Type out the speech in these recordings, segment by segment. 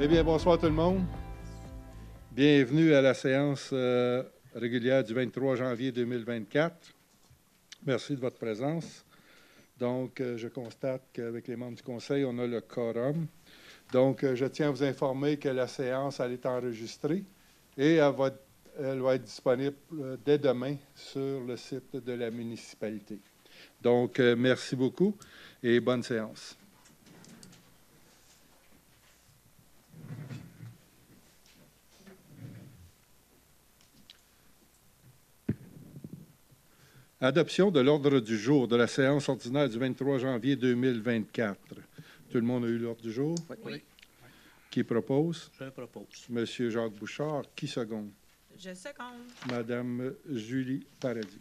Eh bien, bonsoir tout le monde. Bienvenue à la séance régulière du 23 janvier 2024. Merci de votre présence. Donc, je constate qu'avec les membres du Conseil, on a le quorum. Donc, je tiens à vous informer que la séance elle est enregistrée et elle va être disponible dès demain sur le site de la municipalité. Donc, merci beaucoup et bonne séance. Adoption de l'ordre du jour de la séance ordinaire du 23 janvier 2024. Tout le monde a eu l'ordre du jour? Oui. Qui propose? Je propose. Monsieur Jacques Bouchard. Qui seconde? Je seconde. Madame Julie Paradis.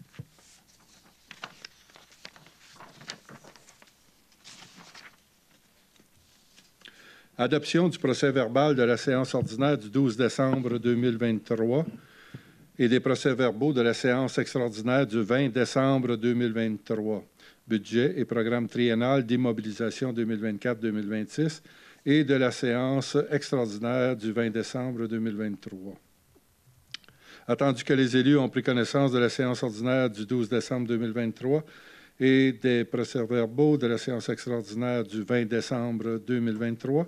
Adoption du procès-verbal de la séance ordinaire du 12 décembre 2023 et des procès-verbaux de la séance extraordinaire du 20 décembre 2023. Budget et programme triennal d'immobilisation 2024-2026 et de la séance extraordinaire du 20 décembre 2023. Attendu que les élus ont pris connaissance de la séance ordinaire du 12 décembre 2023 et des procès-verbaux de la séance extraordinaire du 20 décembre 2023,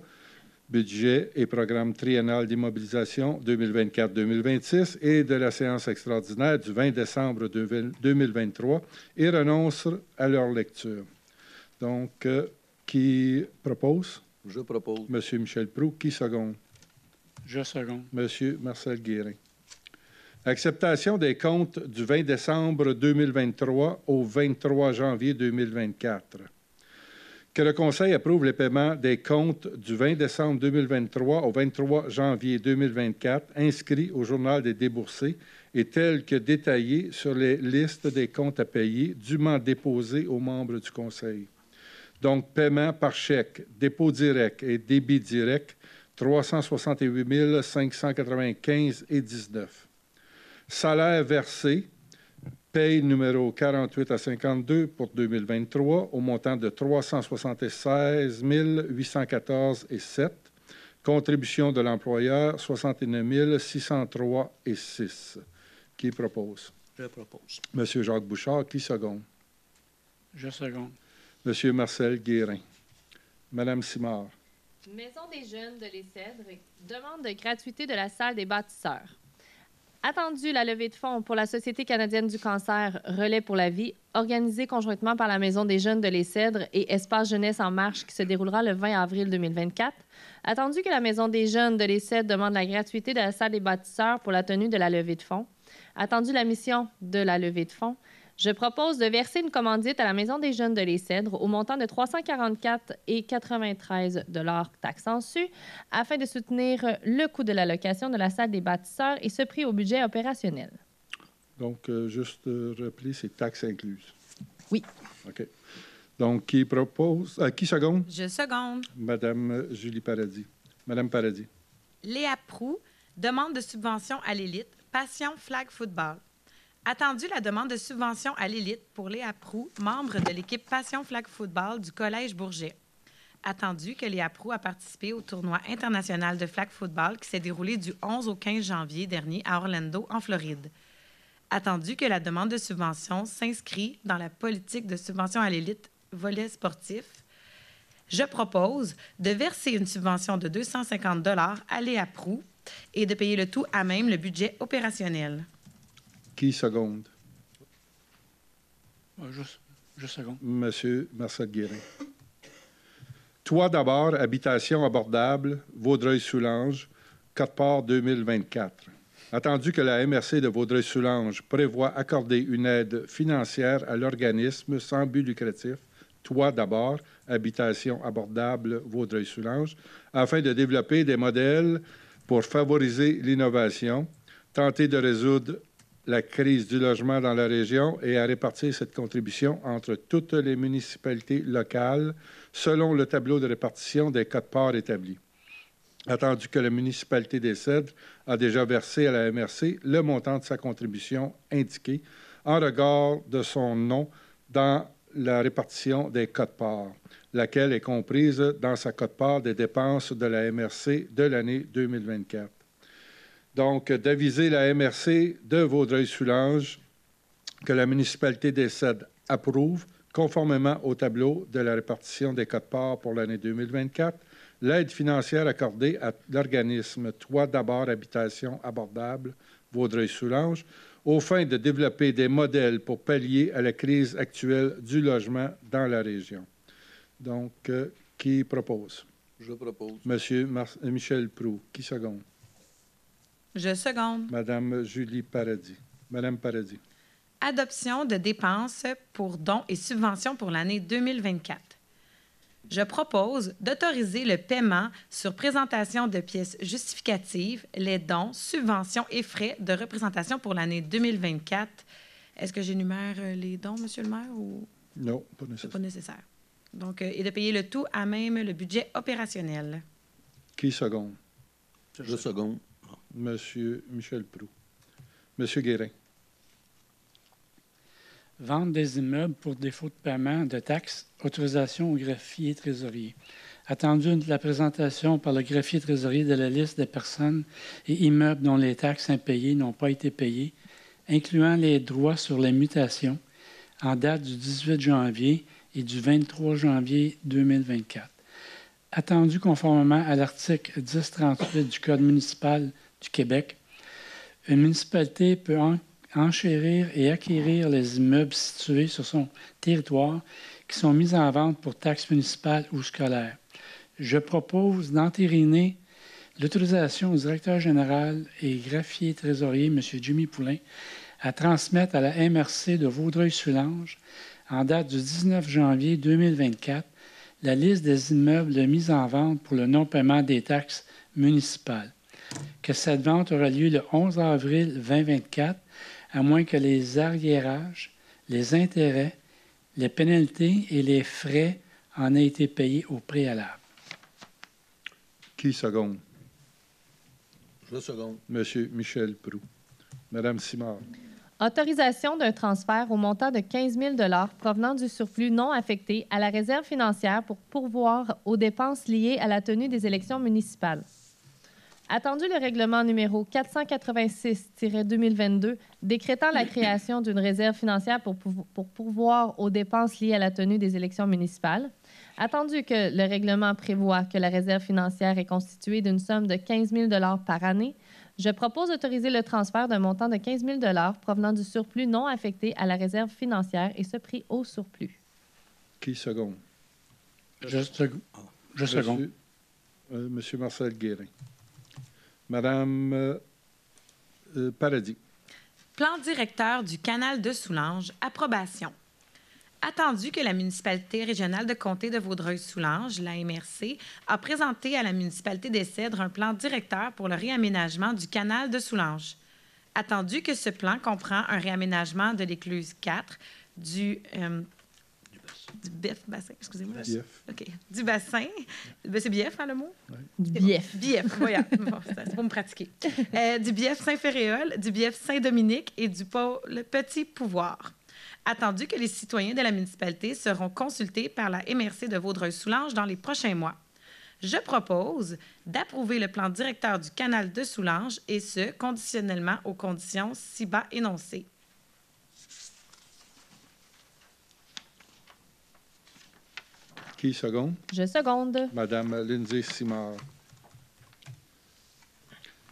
budget et programme triennal d'immobilisation 2024-2026 et de la séance extraordinaire du 20 décembre 2023 et renonce à leur lecture. Donc, qui propose? Je propose. Monsieur Michel Proulx. Qui seconde? Je seconde. Monsieur Marcel Guérin. Acceptation des comptes du 20 décembre 2023 au 23 janvier 2024. Que le Conseil approuve les paiements des comptes du 20 décembre 2023 au 23 janvier 2024 inscrits au Journal des déboursés et tels que détaillés sur les listes des comptes à payer dûment déposés aux membres du Conseil. Donc, paiement par chèque, dépôt direct et débit direct, 368 595,19. Salaire versé, paye numéro 48 à 52 pour 2023 au montant de 376 814,7. Contribution de l'employeur, 69 603,6. Qui propose? Je propose. Monsieur Jacques Bouchard. Qui seconde? Je seconde. Monsieur Marcel Guérin. Madame Simard. Maison des jeunes de l'Écèdre demande de gratuité de la salle des bâtisseurs. Attendu la levée de fonds pour la Société canadienne du cancer Relais pour la vie, organisée conjointement par la Maison des jeunes de l'Écèdre et Espace Jeunesse en marche qui se déroulera le 20 avril 2024. Attendu que la Maison des jeunes de l'Écèdre demande la gratuité de la salle des bâtisseurs pour la tenue de la levée de fonds. Attendu la mission de la levée de fonds, je propose de verser une commandite à la Maison des jeunes de l'Écèdre au montant de 344,93 $ taxes en su afin de soutenir le coût de la location de la salle des bâtisseurs et ce prix au budget opérationnel. Donc, juste rappeler, c'est taxes incluses. Oui. OK. Donc, qui propose? Qui seconde? Je seconde. Madame Julie Paradis. Madame Paradis. Léa Proulx, demande de subvention à l'élite, Passion Flag Football. Attendu la demande de subvention à l'élite pour Léa Proulx, membre de l'équipe Passion Flag Football du Collège Bourget. Attendu que Léa Proulx a participé au tournoi international de flag football qui s'est déroulé du 11 au 15 janvier dernier à Orlando, en Floride. Attendu que la demande de subvention s'inscrit dans la politique de subvention à l'élite volet sportif, je propose de verser une subvention de 250 $ à Léa Proulx et de payer le tout à même le budget opérationnel. Qui seconde? Je seconde. Monsieur Marcel Guérin. Toi d'abord, habitation abordable, Vaudreuil-Soulanges, Côte-Port 2024. Attendu que la MRC de Vaudreuil-Soulanges prévoit accorder une aide financière à l'organisme sans but lucratif, Toi d'abord, habitation abordable, Vaudreuil-Soulanges, afin de développer des modèles pour favoriser l'innovation, tenter de résoudre la crise du logement dans la région et à répartir cette contribution entre toutes les municipalités locales selon le tableau de répartition des quotes-parts établi. Attendu que la municipalité des Cèdres a déjà versé à la MRC le montant de sa contribution indiqué en regard de son nom dans la répartition des quotes-parts, laquelle est comprise dans sa quote-part des dépenses de la MRC de l'année 2024. Donc, d'aviser la MRC de Vaudreuil-Soulanges que la municipalité des Cèdres approuve, conformément au tableau de la répartition des quotes-parts pour l'année 2024, l'aide financière accordée à l'organisme Toit d'abord Habitation abordable Vaudreuil-Soulanges aux fins de développer des modèles pour pallier à la crise actuelle du logement dans la région. Donc, qui propose? Je propose. Monsieur Michel Proulx. Qui seconde? Je seconde. Madame Julie Paradis. Madame Paradis. Adoption de dépenses pour dons et subventions pour l'année 2024. Je propose d'autoriser le paiement sur présentation de pièces justificatives, les dons, subventions et frais de représentation pour l'année 2024. Est-ce que j'énumère les dons, Monsieur le maire, ou Non, pas c'est nécessaire. pas nécessaire? Donc, et de payer le tout à même le budget opérationnel. Qui seconde? Je seconde. Monsieur Michel Proulx. Monsieur Guérin. Vente des immeubles pour défaut de paiement de taxes, autorisation au greffier trésorier. Attendu la présentation par le greffier trésorier de la liste des personnes et immeubles dont les taxes impayées n'ont pas été payées, incluant les droits sur les mutations, en date du 18 janvier et du 23 janvier 2024. Attendu conformément à l'article 1038 du Code municipal du Québec, une municipalité peut enchérir et acquérir les immeubles situés sur son territoire qui sont mis en vente pour taxes municipales ou scolaires. Je propose d'entériner l'autorisation au directeur général et greffier trésorier, M. Jimmy Poulain, à transmettre à la MRC de Vaudreuil-Soulanges, en date du 19 janvier 2024, la liste des immeubles mis en vente pour le non-paiement des taxes municipales. Que cette vente aura lieu le 11 avril 2024, à moins que les arriérages, les intérêts, les pénalités et les frais en aient été payés au préalable. Qui seconde? Je seconde. Monsieur Michel Proulx. Madame Simard. Autorisation d'un transfert au montant de 15 000 provenant du surplus non affecté à la réserve financière pour pourvoir aux dépenses liées à la tenue des élections municipales. Attendu le règlement numéro 486-2022 décrétant la création d'une réserve financière pour pourvoir aux dépenses liées à la tenue des élections municipales. Attendu que le règlement prévoit que la réserve financière est constituée d'une somme de 15 000 par année, je propose d'autoriser le transfert d'un montant de 15 000 provenant du surplus non affecté à la réserve financière et ce prix au surplus. Qui seconde? Je seconde. Monsieur Marcel Guérin. Madame Paradis. Plan directeur du canal de Soulanges, approbation. Attendu que la municipalité régionale de comté de Vaudreuil-Soulanges, la MRC, a présenté à la municipalité des Cèdres un plan directeur pour le réaménagement du canal de Soulanges. Attendu que ce plan comprend un réaménagement de l'écluse 4 du bassin, excusez-moi. Bief. OK. Du bassin. Ben, c'est Bief, hein, le mot? Du bief. Bief, voilà. Bon, c'est pour me pratiquer. Du Bief Saint-Féréol, du Bief Saint-Dominique et du le Petit Pouvoir. Attendu que les citoyens de la municipalité seront consultés par la MRC de Vaudreuil-Soulanges dans les prochains mois. Je propose d'approuver le plan directeur du canal de Soulanges et ce, conditionnellement aux conditions ci-bas énoncées. Qui seconde? Je seconde. Madame Lindsay Simard.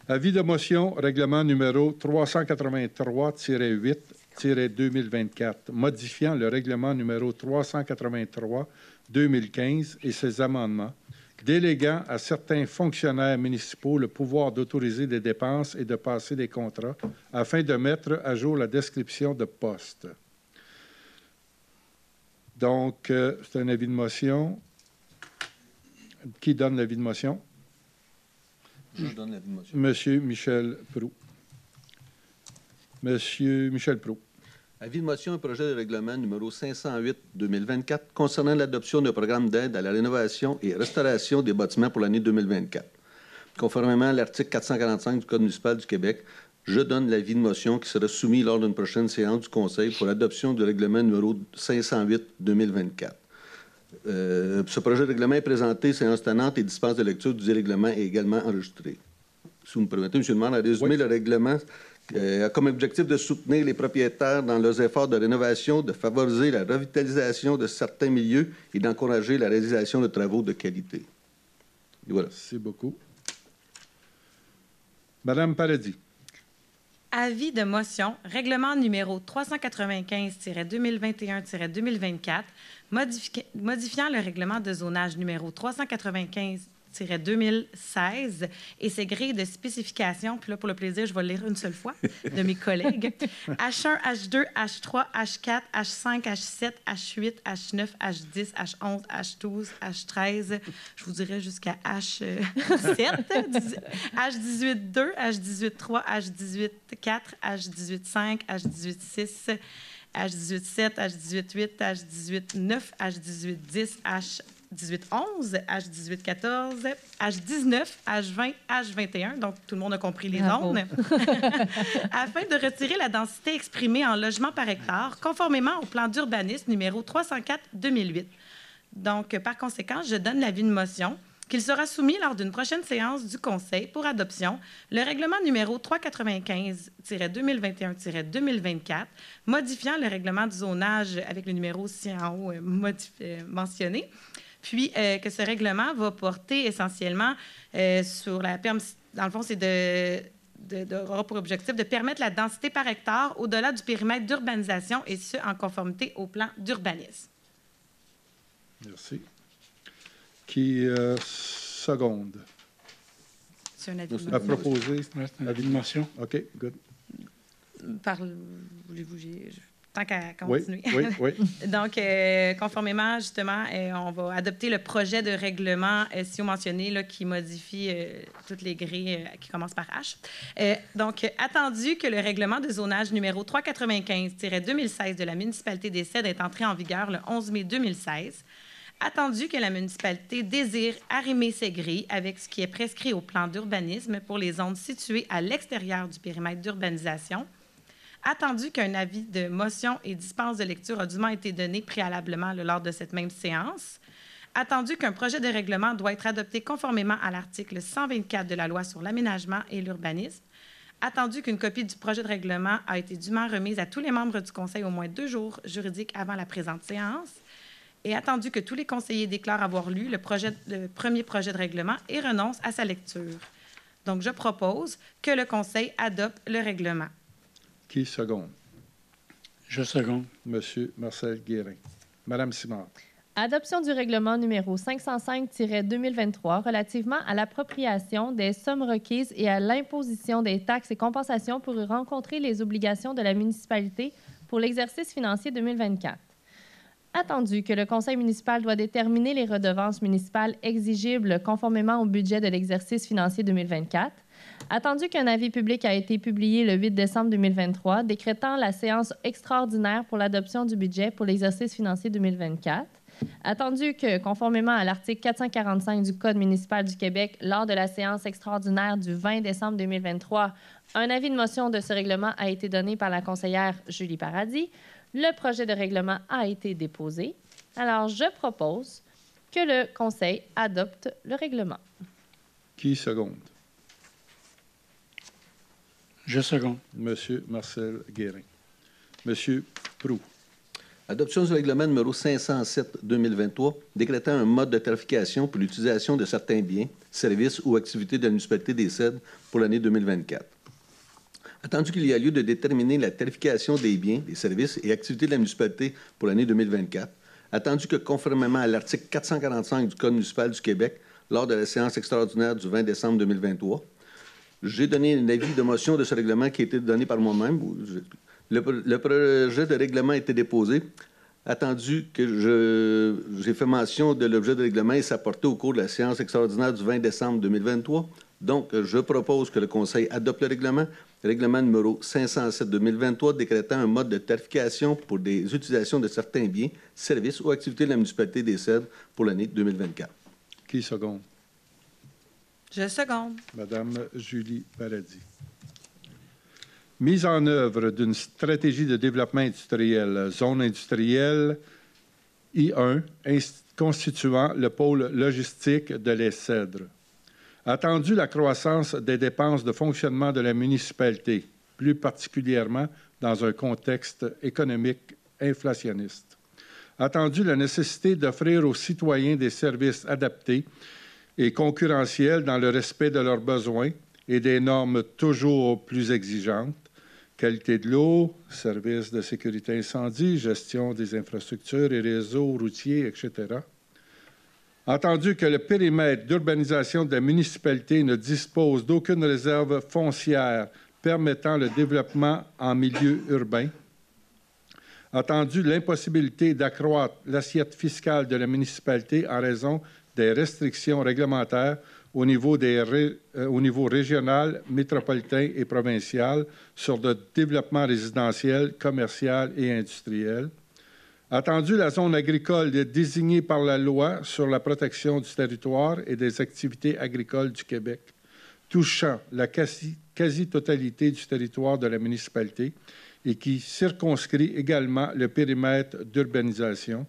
Avis de motion, règlement numéro 383-8-2024, modifiant le règlement numéro 383-2015 et ses amendements, déléguant à certains fonctionnaires municipaux le pouvoir d'autoriser des dépenses et de passer des contrats afin de mettre à jour la description de poste. Donc, c'est un avis de motion. Qui donne l'avis de motion? Je donne l'avis de motion. Monsieur Michel Proulx. Monsieur Michel Proulx. Avis de motion et projet de règlement numéro 508-2024 concernant l'adoption d'un programme d'aide à la rénovation et restauration des bâtiments pour l'année 2024. Conformément à l'article 445 du Code municipal du Québec, Je donne l'avis de motion qui sera soumis lors d'une prochaine séance du Conseil pour l'adoption du règlement numéro 508-2024. Ce projet de règlement est présenté, séance tenante et dispense de lecture du règlement est également enregistré. Si vous me permettez, M. le maire, à résumer, le règlement a comme objectif de soutenir les propriétaires dans leurs efforts de rénovation, de favoriser la revitalisation de certains milieux et d'encourager la réalisation de travaux de qualité. Et voilà. Merci beaucoup. Madame Paradis. Avis de motion, règlement numéro 395-2021-2024, modifiant le règlement de zonage numéro 395-2016 et ses grilles de spécifications. Puis là, pour le plaisir, je vais le lire une seule fois de mes collègues. H1, H2, H3, H4, H5, H7, H8, H9, H10, H11, H12, H13, je vous dirais jusqu'à H7, H18.2, H18.3, H18.4, H18.5, H18.6, H18.7, H18.8, H18.9, H18.10, H18.11, H18.14, H19, H20, H21, donc tout le monde a compris les zones, afin de retirer la densité exprimée en logements par hectare, conformément au plan d'urbanisme numéro 304-2008. Donc, par conséquent, je donne l'avis de motion qu'il sera soumis lors d'une prochaine séance du Conseil pour adoption le règlement numéro 395-2021-2024, modifiant le règlement du zonage avec le numéro ci en haut mentionné, puis que ce règlement va porter essentiellement sur la permission. Dans le fond, c'est aura pour objectif de permettre la densité par hectare au-delà du périmètre d'urbanisation et ce, en conformité au plan d'urbanisme. Merci. Qui seconde? C'est un avis de À motion. proposer. C'est un avis de motion. OK, good. Voulez-vous... Tant qu'à Oui, continuer. oui. Donc, conformément, justement, on va adopter le projet de règlement SIO mentionné là, qui modifie toutes les grilles qui commencent par H. Donc, attendu que le règlement de zonage numéro 395-2016 de la municipalité des Cèdres est entré en vigueur le 11 mai 2016, attendu que la municipalité désire arrimer ses grilles avec ce qui est prescrit au plan d'urbanisme pour les zones situées à l'extérieur du périmètre d'urbanisation, attendu qu'un avis de motion et dispense de lecture a dûment été donné préalablement lors de cette même séance, attendu qu'un projet de règlement doit être adopté conformément à l'article 124 de la Loi sur l'aménagement et l'urbanisme, attendu qu'une copie du projet de règlement a été dûment remise à tous les membres du Conseil au moins 2 jours juridiques avant la présente séance, et attendu que tous les conseillers déclarent avoir lu le premier projet de règlement et renoncent à sa lecture. Donc, je propose que le Conseil adopte le règlement. Qui seconde? Je seconde. Monsieur Marcel Guérin. Madame Simard. Adoption du règlement numéro 505-2023 relativement à l'appropriation des sommes requises et à l'imposition des taxes et compensations pour rencontrer les obligations de la municipalité pour l'exercice financier 2024. Attendu que le conseil municipal doit déterminer les redevances municipales exigibles conformément au budget de l'exercice financier 2024. Attendu qu'un avis public a été publié le 8 décembre 2023 décrétant la séance extraordinaire pour l'adoption du budget pour l'exercice financier 2024. Attendu que, conformément à l'article 445 du Code municipal du Québec, lors de la séance extraordinaire du 20 décembre 2023, un avis de motion de ce règlement a été donné par la conseillère Julie Paradis. Le projet de règlement a été déposé. Alors, je propose que le Conseil adopte le règlement. Qui seconde? Je seconde. Monsieur Marcel Guérin. Monsieur Proulx. Adoption du règlement numéro 507-2023, décrétant un mode de tarification pour l'utilisation de certains biens, services ou activités de la municipalité des Cèdres pour l'année 2024. Attendu qu'il y a lieu de déterminer la tarification des biens, des services et activités de la municipalité pour l'année 2024, attendu que, conformément à l'article 445 du Code municipal du Québec, lors de la séance extraordinaire du 20 décembre 2023, j'ai donné un avis de motion de ce règlement qui a été donné par moi-même. Le projet de règlement a été déposé, attendu que j'ai fait mention de l'objet de règlement et sa portée au cours de la séance extraordinaire du 20 décembre 2023. Donc, je propose que le Conseil adopte le règlement numéro 507-2023, décrétant un mode de tarification pour des utilisations de certains biens, services ou activités de la municipalité des Cèdres pour l'année 2024. Qui seconde? Je seconde. Madame Julie Paradis. mise en œuvre d'une stratégie de développement industriel, zone industrielle I1, constituant le pôle logistique de les Cèdres. Attendu la croissance des dépenses de fonctionnement de la municipalité, plus particulièrement dans un contexte économique inflationniste. Attendu la nécessité d'offrir aux citoyens des services adaptés et concurrentiels dans le respect de leurs besoins et des normes toujours plus exigeantes, qualité de l'eau, services de sécurité incendie, gestion des infrastructures et réseaux routiers, etc. Entendu que le périmètre d'urbanisation de la municipalité ne dispose d'aucune réserve foncière permettant le développement en milieu urbain. Entendu l'impossibilité d'accroître l'assiette fiscale de la municipalité en raison des restrictions réglementaires au niveau régional, métropolitain et provincial sur le développement résidentiel, commercial et industriel. Attendu la zone agricole désignée par la loi sur la protection du territoire et des activités agricoles du Québec, touchant la quasi-totalité du territoire de la municipalité et qui circonscrit également le périmètre d'urbanisation.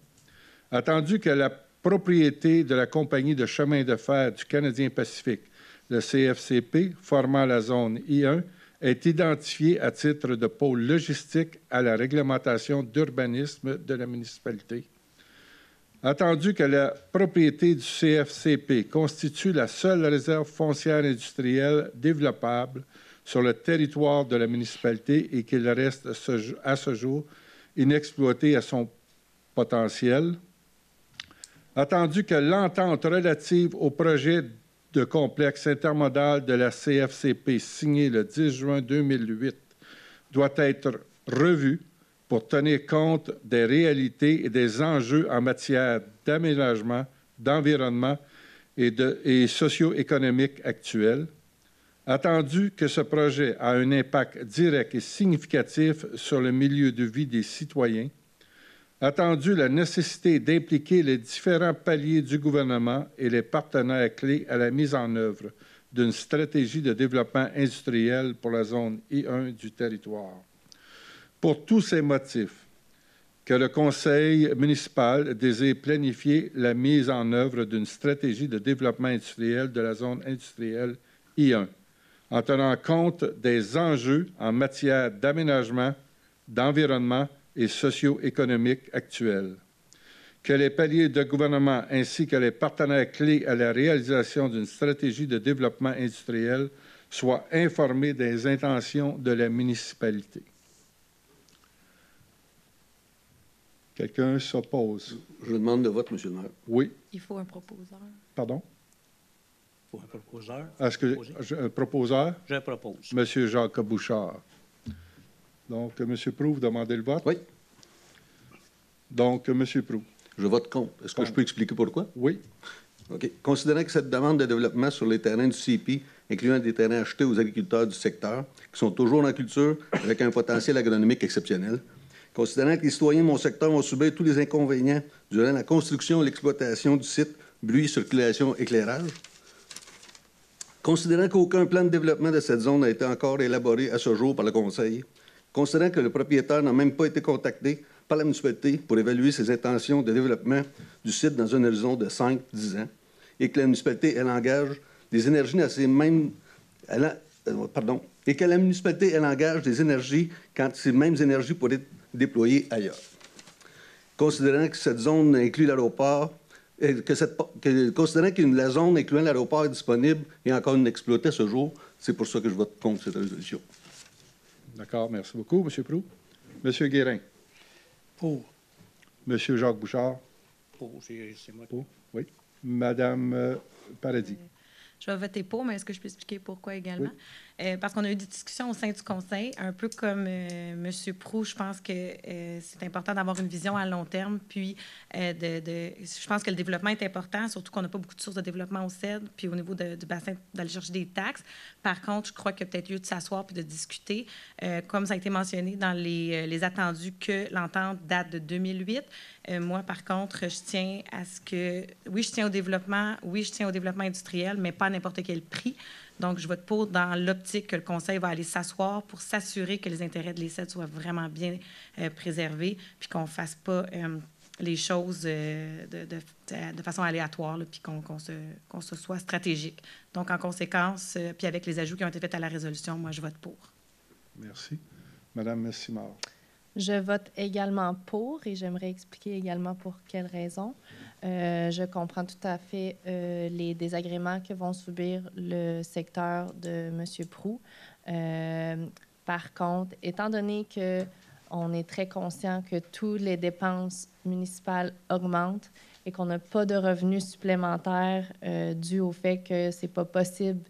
Attendu que la propriété de la compagnie de chemin de fer du Canadien Pacifique, le CFCP, formant la zone I1, est identifiée à titre de pôle logistique à la réglementation d'urbanisme de la municipalité. Attendu que la propriété du CFCP constitue la seule réserve foncière industrielle développable sur le territoire de la municipalité et qu'il reste à ce jour inexploité à son potentiel. Attendu que l'entente relative au projet de complexe intermodal de la CFCP signée le 10 juin 2008 doit être revue pour tenir compte des réalités et des enjeux en matière d'aménagement, d'environnement et socio-économique actuels. Attendu que ce projet a un impact direct et significatif sur le milieu de vie des citoyens. Attendu la nécessité d'impliquer les différents paliers du gouvernement et les partenaires clés à la mise en œuvre d'une stratégie de développement industriel pour la zone I1 du territoire. Pour tous ces motifs, que le Conseil municipal désire planifier la mise en œuvre d'une stratégie de développement industriel de la zone industrielle I1, en tenant compte des enjeux en matière d'aménagement, d'environnement et socio-économique actuels. Que les paliers de gouvernement ainsi que les partenaires clés à la réalisation d'une stratégie de développement industriel soient informés des intentions de la municipalité. Quelqu'un s'oppose? Je demande le vote, M. le maire. Oui. Il faut un proposeur. Pardon? Pour un proposeur. Est-ce que un proposeur? Je propose. M. Jacques Bouchard. Donc, M. Proulx, vous demandez le vote? Oui. Donc, M. Proulx. Je vote contre. Est-ce que je peux expliquer pourquoi? Oui. OK. Considérant que cette demande de développement sur les terrains du CP, incluant des terrains achetés aux agriculteurs du secteur, qui sont toujours en culture avec un potentiel agronomique exceptionnel, considérant que les citoyens de mon secteur vont subir tous les inconvénients durant la construction et l'exploitation du site, bruit, circulation, éclairage, considérant qu'aucun plan de développement de cette zone n'a été encore élaboré à ce jour par le Conseil, considérant que le propriétaire n'a même pas été contacté par la municipalité pour évaluer ses intentions de développement du site dans un horizon de 5-10 ans, et que la municipalité, elle engage des énergies dans ces mêmes... et que la municipalité, elle engage des énergies quand ces mêmes énergies pourraient être déployées ailleurs. Considérant que cette zone inclut l'aéroport, considérant que la zone incluant l'aéroport est disponible et encore non exploitée à ce jour, c'est pour ça que je vote contre cette résolution. D'accord, merci beaucoup, M. Proulx. M. Guérin. Pour. M. Jacques Bouchard. Pour, c'est moi. Pour, oui. Mme Paradis. Je vais voter pour, mais est-ce que je peux expliquer pourquoi également? Oui. Parce qu'on a eu des discussions au sein du Conseil, un peu comme M. Proulx, je pense que c'est important d'avoir une vision à long terme, puis je pense que le développement est important, surtout qu'on n'a pas beaucoup de sources de développement au CED, puis au niveau du bassin, d'aller chercher des taxes. Par contre, je crois qu'il y a peut-être lieu de s'asseoir puis de discuter. Comme ça a été mentionné dans les attendus que l'entente date de 2008, moi, par contre, je tiens à ce que... Oui, je tiens au développement industriel, mais pas à n'importe quel prix. Donc, je vote pour dans l'optique que le Conseil va aller s'asseoir pour s'assurer que les intérêts de l'ESSED soient vraiment bien préservés, puis qu'on ne fasse pas les choses de façon aléatoire, là, puis qu'on se soit stratégique. Donc, en conséquence, puis avec les ajouts qui ont été faits à la résolution, moi, je vote pour. Merci. Madame Simard. Je vote également pour et j'aimerais expliquer également pour quelles raisons. Je comprends tout à fait les désagréments que vont subir le secteur de M. Proulx. Par contre, étant donné qu'on est très conscient que toutes les dépenses municipales augmentent et qu'on n'a pas de revenus supplémentaires dû au fait que ce n'est pas possible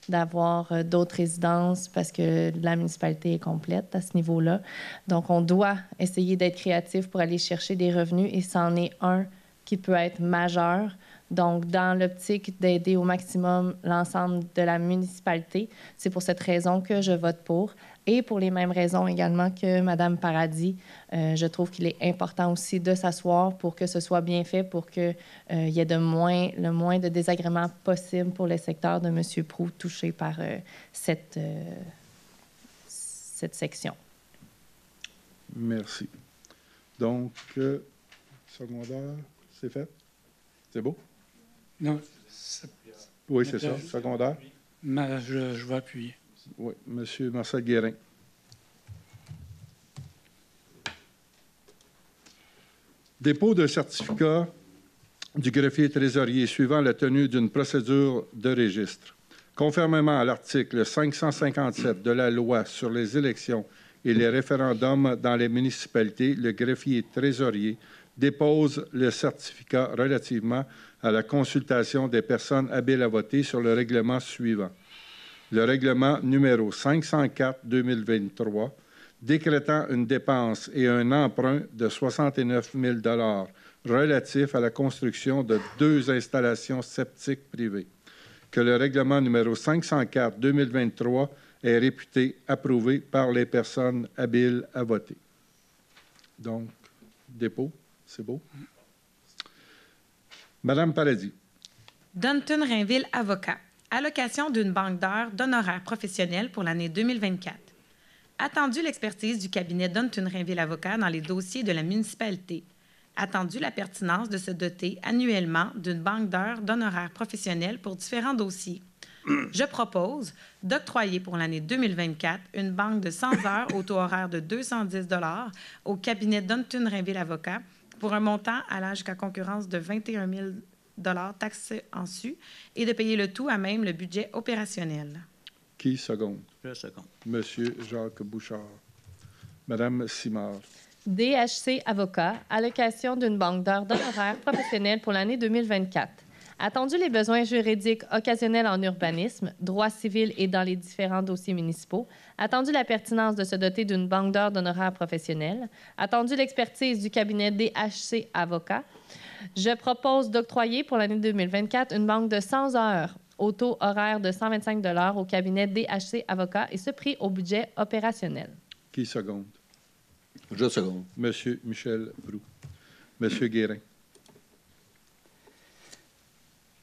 d'avoir d'autres résidences parce que la municipalité est complète à ce niveau-là. Donc, on doit essayer d'être créatif pour aller chercher des revenus et c'en est un qui peut être majeur. Donc, dans l'optique d'aider au maximum l'ensemble de la municipalité, c'est pour cette raison que je vote pour. Et pour les mêmes raisons également que Mme Paradis, je trouve qu'il est important aussi de s'asseoir pour que ce soit bien fait, pour qu'il y ait le moins de désagréments possible pour le secteur de M. Proulx touché par cette section. Merci. Donc, secondaire, c'est fait? C'est beau? Non, Oui, c'est ça. Secondaire? je vais appuyer. Oui. Monsieur Marcel Guérin. Dépôt de certificat du greffier trésorier suivant la tenue d'une procédure de registre. Conformément à l'article 557 de la loi sur les élections et les référendums dans les municipalités, le greffier trésorier dépose le certificat relativement à la consultation des personnes habiles à voter sur le règlement suivant. Le règlement numéro 504-2023, décrétant une dépense et un emprunt de 69 000 $ relatifs à la construction de 2 installations septiques privées. Que le règlement numéro 504-2023 est réputé approuvé par les personnes habiles à voter. Donc, dépôt, c'est beau. Madame Paradis. Dunton Rainville, avocat. Allocation d'une banque d'heures d'honoraires professionnels pour l'année 2024. Attendu l'expertise du cabinet Dunton Rainville Avocat dans les dossiers de la municipalité. Attendu la pertinence de se doter annuellement d'une banque d'heures d'honoraires professionnels pour différents dossiers. Je propose d'octroyer pour l'année 2024 une banque de 100 heures au taux horaire de 210 $ au cabinet Dunton Rainville Avocat pour un montant allant jusqu'à concurrence de 21 000 $ taxes en su et de payer le tout à même le budget opérationnel. Qui seconde? Je seconde. Monsieur Jacques Bouchard. Madame Simard. DHC Avocat, allocation d'une banque d'heures d'honoraires professionnels pour l'année 2024. Attendu les besoins juridiques occasionnels en urbanisme, droit civil et dans les différents dossiers municipaux, attendu la pertinence de se doter d'une banque d'heures d'honoraires professionnels, attendu l'expertise du cabinet DHC Avocat, je propose d'octroyer pour l'année 2024 une banque de 100 heures au taux horaire de 125 $ au cabinet DHC Avocat et ce prix au budget opérationnel. Qui seconde? Je seconde. Monsieur Michel Proulx. Monsieur Guérin.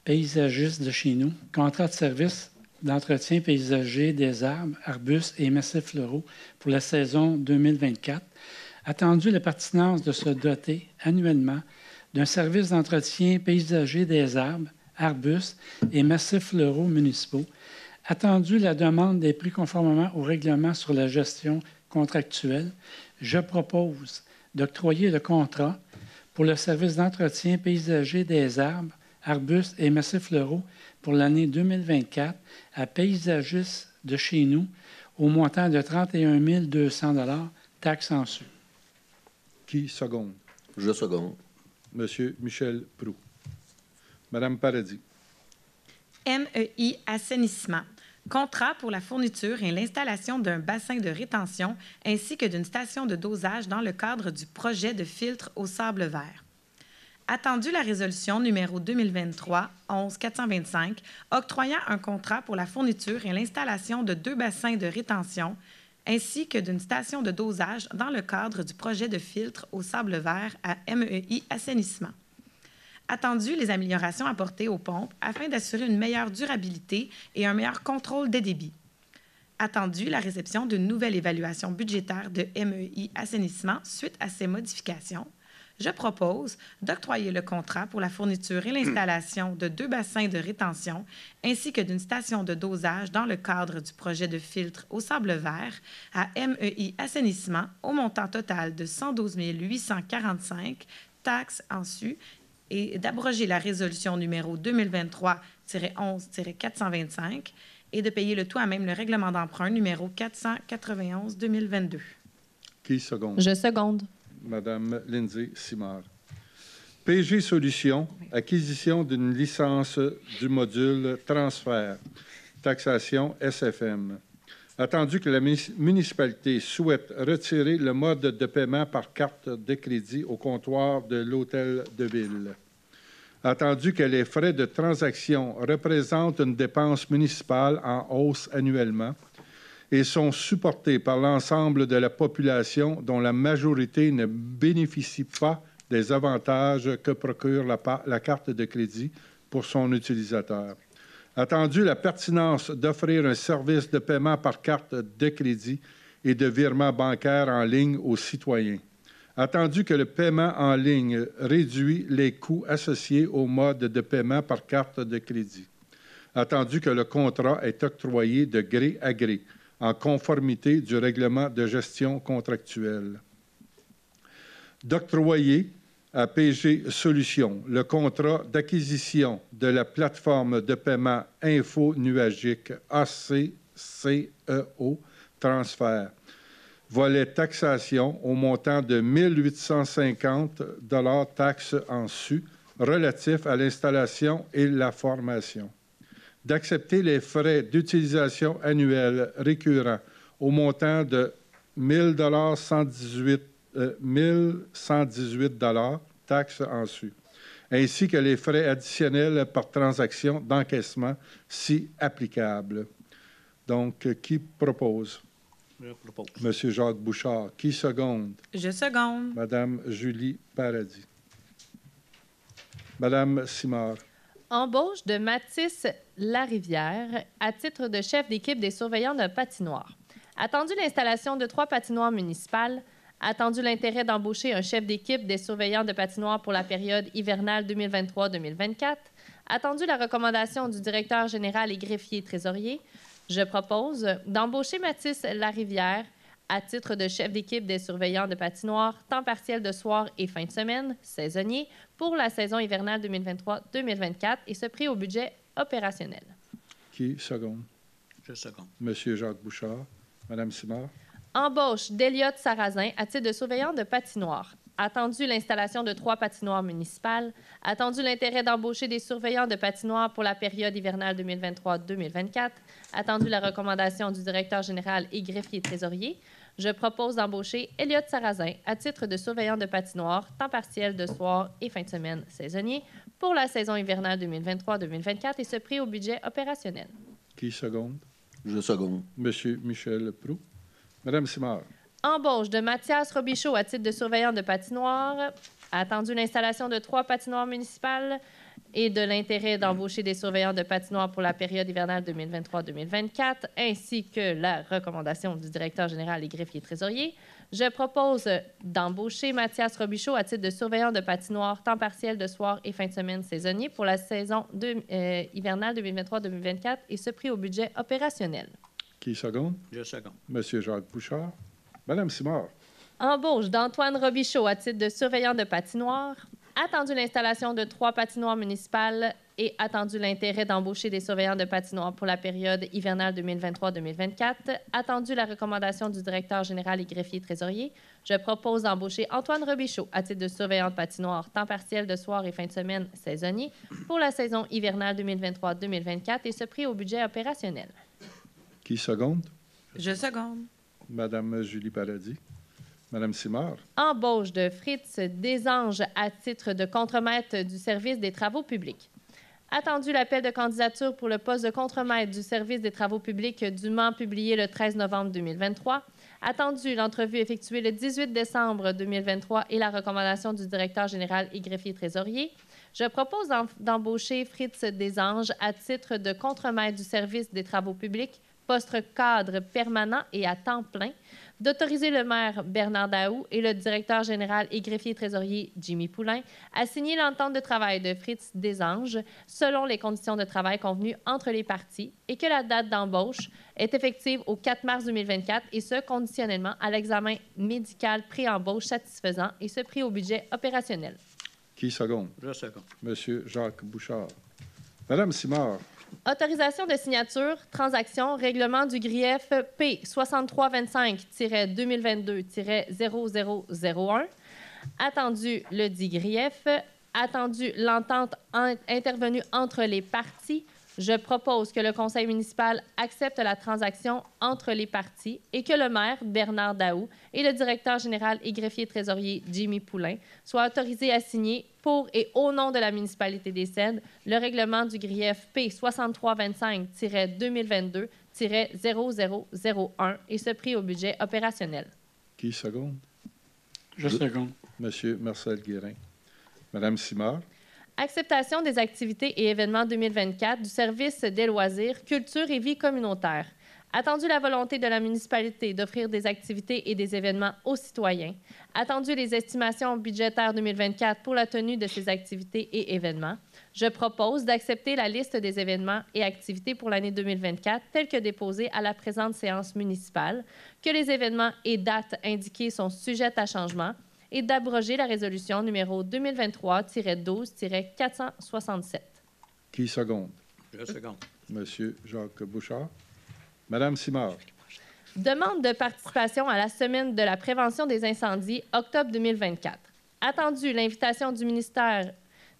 Paysagiste de chez nous, contrat de service d'entretien paysager des arbres, arbustes et massifs floraux pour la saison 2024. Attendu la pertinence de se doter annuellement d'un service d'entretien paysager des arbres, arbustes et massifs floraux municipaux. Attendu la demande des prix conformément au règlement sur la gestion contractuelle, je propose d'octroyer le contrat pour le service d'entretien paysager des arbres, arbustes et massifs floraux pour l'année 2024 à Paysagistes de chez nous au montant de 31 200 $, taxes en su. Qui seconde? Je seconde. Monsieur Michel Proulx. Madame Paradis. MEI Assainissement. Contrat pour la fourniture et l'installation d'un bassin de rétention ainsi que d'une station de dosage dans le cadre du projet de filtre au sable vert. Attendu la résolution numéro 2023-11-425, octroyant un contrat pour la fourniture et l'installation de 2 bassins de rétention ainsi que d'une station de dosage dans le cadre du projet de filtre au sable vert à MEI Assainissement. Attendu les améliorations apportées aux pompes afin d'assurer une meilleure durabilité et un meilleur contrôle des débits. Attendu la réception d'une nouvelle évaluation budgétaire de MEI Assainissement suite à ces modifications. Je propose d'octroyer le contrat pour la fourniture et l'installation de 2 bassins de rétention ainsi que d'une station de dosage dans le cadre du projet de filtre au sable vert à MEI Assainissement au montant total de 112 845 taxes en su et d'abroger la résolution numéro 2023-11-425 et de payer le tout à même le règlement d'emprunt numéro 491-2022. Qui seconde? Je seconde. Madame Lindsay Simard. PG Solutions, acquisition d'une licence du module transfert, taxation SFM. Attendu que la municipalité souhaite retirer le mode de paiement par carte de crédit au comptoir de l'Hôtel de Ville. Attendu que les frais de transaction représentent une dépense municipale en hausse annuellement et sont supportés par l'ensemble de la population dont la majorité ne bénéficie pas des avantages que procure la carte de crédit pour son utilisateur. Attendu la pertinence d'offrir un service de paiement par carte de crédit et de virement bancaire en ligne aux citoyens. Attendu que le paiement en ligne réduit les coûts associés au mode de paiement par carte de crédit. Attendu que le contrat est octroyé de gré à gré, en conformité du règlement de gestion contractuelle. D'octroyer à PG Solutions le contrat d'acquisition de la plateforme de paiement info-nuagique ACCEO Transfert, volet taxation au montant de 1 850 $ taxes en su relatif à l'installation et la formation. D'accepter les frais d'utilisation annuels récurrents au montant de 1 118 $ taxes en su, ainsi que les frais additionnels par transaction d'encaissement si applicable. Donc, qui propose? Je propose. Monsieur Jacques Bouchard. Qui seconde? Je seconde. Madame Julie Paradis. Madame Simard. Embauche de Mathis Larivière à titre de chef d'équipe des surveillants de patinoire. Attendu l'installation de 3 patinoires municipales. Attendu l'intérêt d'embaucher un chef d'équipe des surveillants de patinoire pour la période hivernale 2023-2024. Attendu la recommandation du directeur général et greffier trésorier. Je propose d'embaucher Mathis Larivière à titre de chef d'équipe des surveillants de patinoire, temps partiel de soir et fin de semaine, saisonnier, pour la saison hivernale 2023-2024 et ce prix au budget opérationnel. Qui seconde? Je seconde. Monsieur Jacques Bouchard. Madame Simard. Embauche d'Eliott Sarrazin à titre de surveillant de patinoire. Attendu l'installation de 3 patinoires municipales. Attendu l'intérêt d'embaucher des surveillants de patinoire pour la période hivernale 2023-2024. Attendu la recommandation du directeur général et greffier trésorier. Je propose d'embaucher Eliott Sarrazin à titre de surveillant de patinoire, temps partiel de soir et fin de semaine saisonnier pour la saison hivernale 2023-2024 et ce prix au budget opérationnel. Qui seconde? Je seconde. Monsieur Michel Proulx. Madame Simard. Embauche de Mathias Robichaud à titre de surveillant de patinoire. Attendu l'installation de 3 patinoires municipales et de l'intérêt d'embaucher des surveillants de patinoire pour la période hivernale 2023-2024, ainsi que la recommandation du directeur général et greffier trésorier. Je propose d'embaucher Mathias Robichaud à titre de surveillant de patinoire, temps partiel de soir et fin de semaine saisonnier pour la saison hivernale 2023-2024 et ce prix au budget opérationnel. Qui seconde? Je seconde. Monsieur Jacques Bouchard. Madame Simard. Embauche d'Antoine Robichaud à titre de surveillant de patinoire. Attendu l'installation de 3 patinoires municipales et attendu l'intérêt d'embaucher des surveillants de patinoire pour la période hivernale 2023-2024. Attendu la recommandation du directeur général et greffier trésorier. Je propose d'embaucher Antoine Robichaud à titre de surveillant de patinoire, temps partiel de soir et fin de semaine saisonnier pour la saison hivernale 2023-2024 et ce prix au budget opérationnel. Qui seconde? Je seconde. Madame Julie Paradis. Madame Simard. Embauche de Fritz Desanges à titre de contremaître du service des travaux publics. Attendu l'appel de candidature pour le poste de contremaître du service des travaux publics dûment publié le 13 novembre 2023. Attendu l'entrevue effectuée le 18 décembre 2023 et la recommandation du directeur général et greffier trésorier. Je propose d'embaucher Fritz Desanges à titre de contremaître du service des travaux publics, poste cadre permanent et à temps plein, d'autoriser le maire Bernard Daou et le directeur général et greffier trésorier Jimmy Poulain à signer l'entente de travail de Fritz Desanges selon les conditions de travail convenues entre les parties et que la date d'embauche est effective au 4 mars 2024 et ce, conditionnellement à l'examen médical pré-embauche satisfaisant et ce pris au budget opérationnel. Qui seconde? Je second. Monsieur Jacques Bouchard. Madame Simard. Autorisation de signature, transaction, règlement du grief P 6325-2022-0001. Attendu le dit grief. Attendu l'entente intervenue entre les parties. Je propose que le conseil municipal accepte la transaction entre les parties et que le maire, Bernard Daou, et le directeur général et greffier trésorier, Jimmy Poulain, soient autorisés à signer pour et au nom de la municipalité des Cèdres le règlement du grief P 6325-2022-0001 et ce pris au budget opérationnel. Qui seconde? Je seconde. Monsieur Marcel Guérin. Madame Simard. Acceptation des activités et événements 2024 du service des loisirs, culture et vie communautaire. Attendu la volonté de la municipalité d'offrir des activités et des événements aux citoyens. Attendu les estimations budgétaires 2024 pour la tenue de ces activités et événements. Je propose d'accepter la liste des événements et activités pour l'année 2024 telle que déposée à la présente séance municipale, que les événements et dates indiquées sont sujettes à changement, et d'abroger la résolution numéro 2023-12-467. Qui seconde? Je second. Monsieur Jacques Bouchard. Madame Simard. Demande de participation à la semaine de la prévention des incendies, octobre 2024. Attendu l'invitation du ministère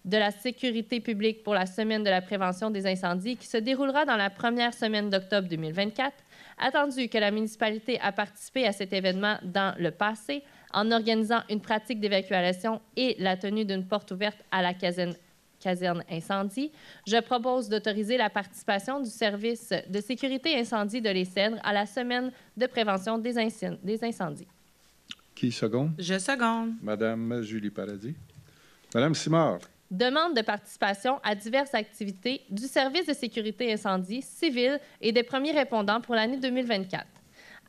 de la Sécurité publique pour la semaine de la prévention des incendies qui se déroulera dans la première semaine d'octobre 2024. Attendu que la municipalité a participé à cet événement dans le passé en organisant une pratique d'évacuation et la tenue d'une porte ouverte à la caserne incendie, je propose d'autoriser la participation du service de sécurité incendie de Les Cèdres à la semaine de prévention des incendies. Qui seconde? Je seconde. Madame Julie Paradis. Madame Simard. Demande de participation à diverses activités du service de sécurité incendie civil et des premiers répondants pour l'année 2024.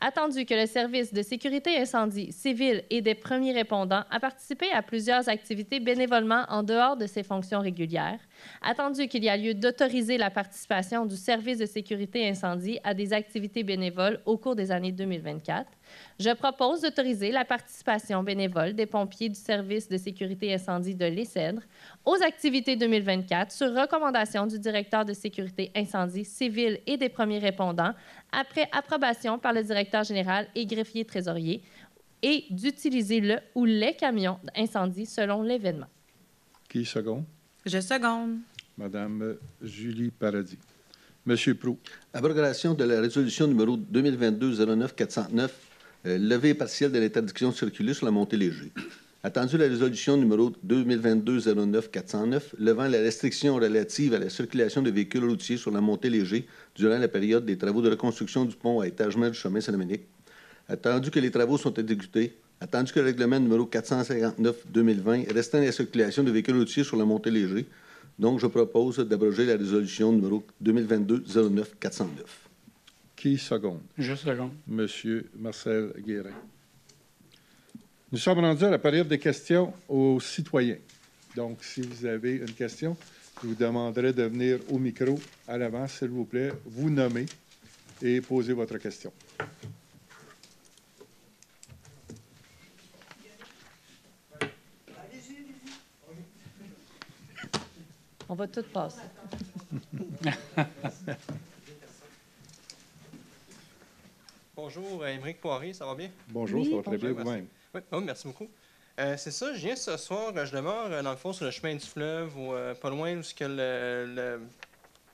Attendu que le service de sécurité incendie civil et des premiers répondants a participé à plusieurs activités bénévolement en dehors de ses fonctions régulières. Attendu qu'il y a lieu d'autoriser la participation du service de sécurité incendie à des activités bénévoles au cours des années 2024. Je propose d'autoriser la participation bénévole des pompiers du service de sécurité incendie de Les Cèdres aux activités 2024 sur recommandation du directeur de sécurité incendie civil et des premiers répondants après approbation par le directeur général et greffier trésorier et d'utiliser le ou les camions d'incendie selon l'événement. Qui seconde? Je seconde. Madame Julie Paradis. Monsieur Proulx. Abrogation de la résolution numéro 2022-09-409, levée partielle de l'interdiction de circuler sur la montée Léger. Attendu la résolution numéro 2022-09-409, levant la restriction relative à la circulation de véhicules routiers sur la montée Léger durant la période des travaux de reconstruction du pont à étagement du chemin Saint-Dominique. Attendu que les travaux sont exécutés. Attendu que le règlement numéro 459-2020 restreint la circulation de véhicules routiers sur la montée Léger. Donc, je propose d'abroger la résolution numéro 2022-09-409. Qui seconde? Je seconde. Monsieur Marcel Guérin. Nous sommes rendus à la période des questions aux citoyens. Donc, si vous avez une question, je vous demanderai de venir au micro à l'avant, s'il vous plaît, vous nommer et poser votre question. On va tout passer. Bonjour, Émeric Poirier, ça va bien? Bonjour, Oui, ça va très bien bonjour, vous-même. Oui, oh, merci beaucoup. C'est ça, je viens ce soir, je demeure dans le fond sur le chemin du fleuve, ou pas loin où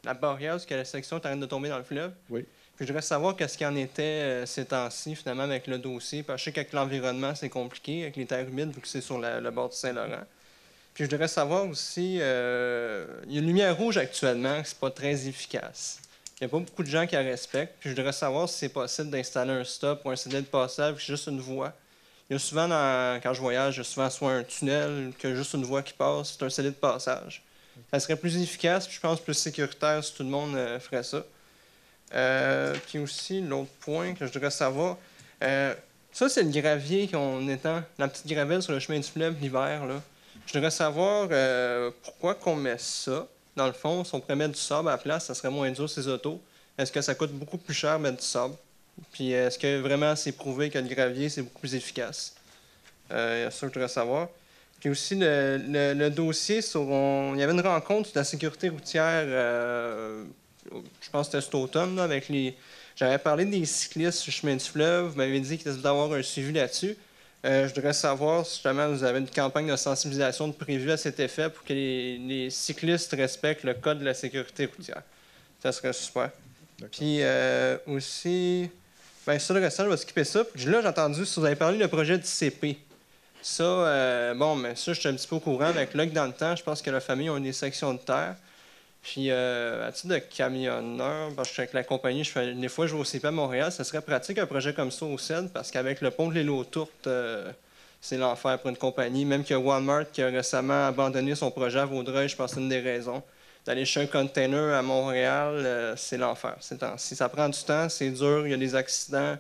la barrière, où la section est en train de tomber dans le fleuve. Oui. Puis je voudrais savoir qu'est-ce qu'il en était ces temps-ci, finalement, avec le dossier. Parce que je sais qu'avec l'environnement, c'est compliqué, avec les terres humides, vu que c'est sur le bord du Saint-Laurent. Puis je voudrais savoir aussi, il y a une lumière rouge actuellement, c'est pas très efficace. Il n'y a pas beaucoup de gens qui la respectent. Puis je voudrais savoir si c'est possible d'installer un stop ou un signal de passage, c'est juste une voie Il y a souvent, quand je voyage, il y a souvent soit un tunnel que juste une voie qui passe, c'est un scellé de passage. Ça serait plus efficace, puis je pense plus sécuritaire si tout le monde ferait ça. Puis aussi, l'autre point que je devrais savoir, ça, c'est le gravier qu'on étend, la petite gravelle sur le chemin du fleuve l'hiver, là. Je devrais savoir pourquoi qu'on met ça. Dans le fond, si on pourrait mettre du sable à la place, ça serait moins dur ces autos. Est-ce que ça coûte beaucoup plus cher mettre du sable? Puis est-ce que vraiment c'est prouvé que le gravier, c'est beaucoup plus efficace? Il y a ça que je voudrais savoir. Puis aussi, le dossier sur... il y avait une rencontre de la sécurité routière, je pense que c'était cet automne, là, avec les... J'avais parlé des cyclistes sur le chemin du fleuve. Vous m'avez dit qu'il était d'avoir un suivi là-dessus. Je voudrais savoir si justement vous avez une campagne de sensibilisation prévue à cet effet pour que les cyclistes respectent le code de la sécurité routière. Ça serait super. Puis aussi, bien ça, le restant, je vais skipper ça. Puis là, j'ai entendu, si vous avez parlé du projet du CP. Ça, mais ça, je suis un petit peu au courant. Avec Luc dans le temps, je pense que la famille a des sections de terre. Puis, à titre de camionneur, parce que avec la compagnie, des fois, je vais au CP à Montréal. Ça serait pratique un projet comme ça au CED, parce qu'avec le pont de l'île aux Tourtes, c'est l'enfer pour une compagnie. Même que Walmart, qui a récemment abandonné son projet à Vaudreuil, je pense que c'est une des raisons. D'aller chez un container à Montréal, c'est l'enfer. Si ça prend du temps, c'est dur, il y a des accidents,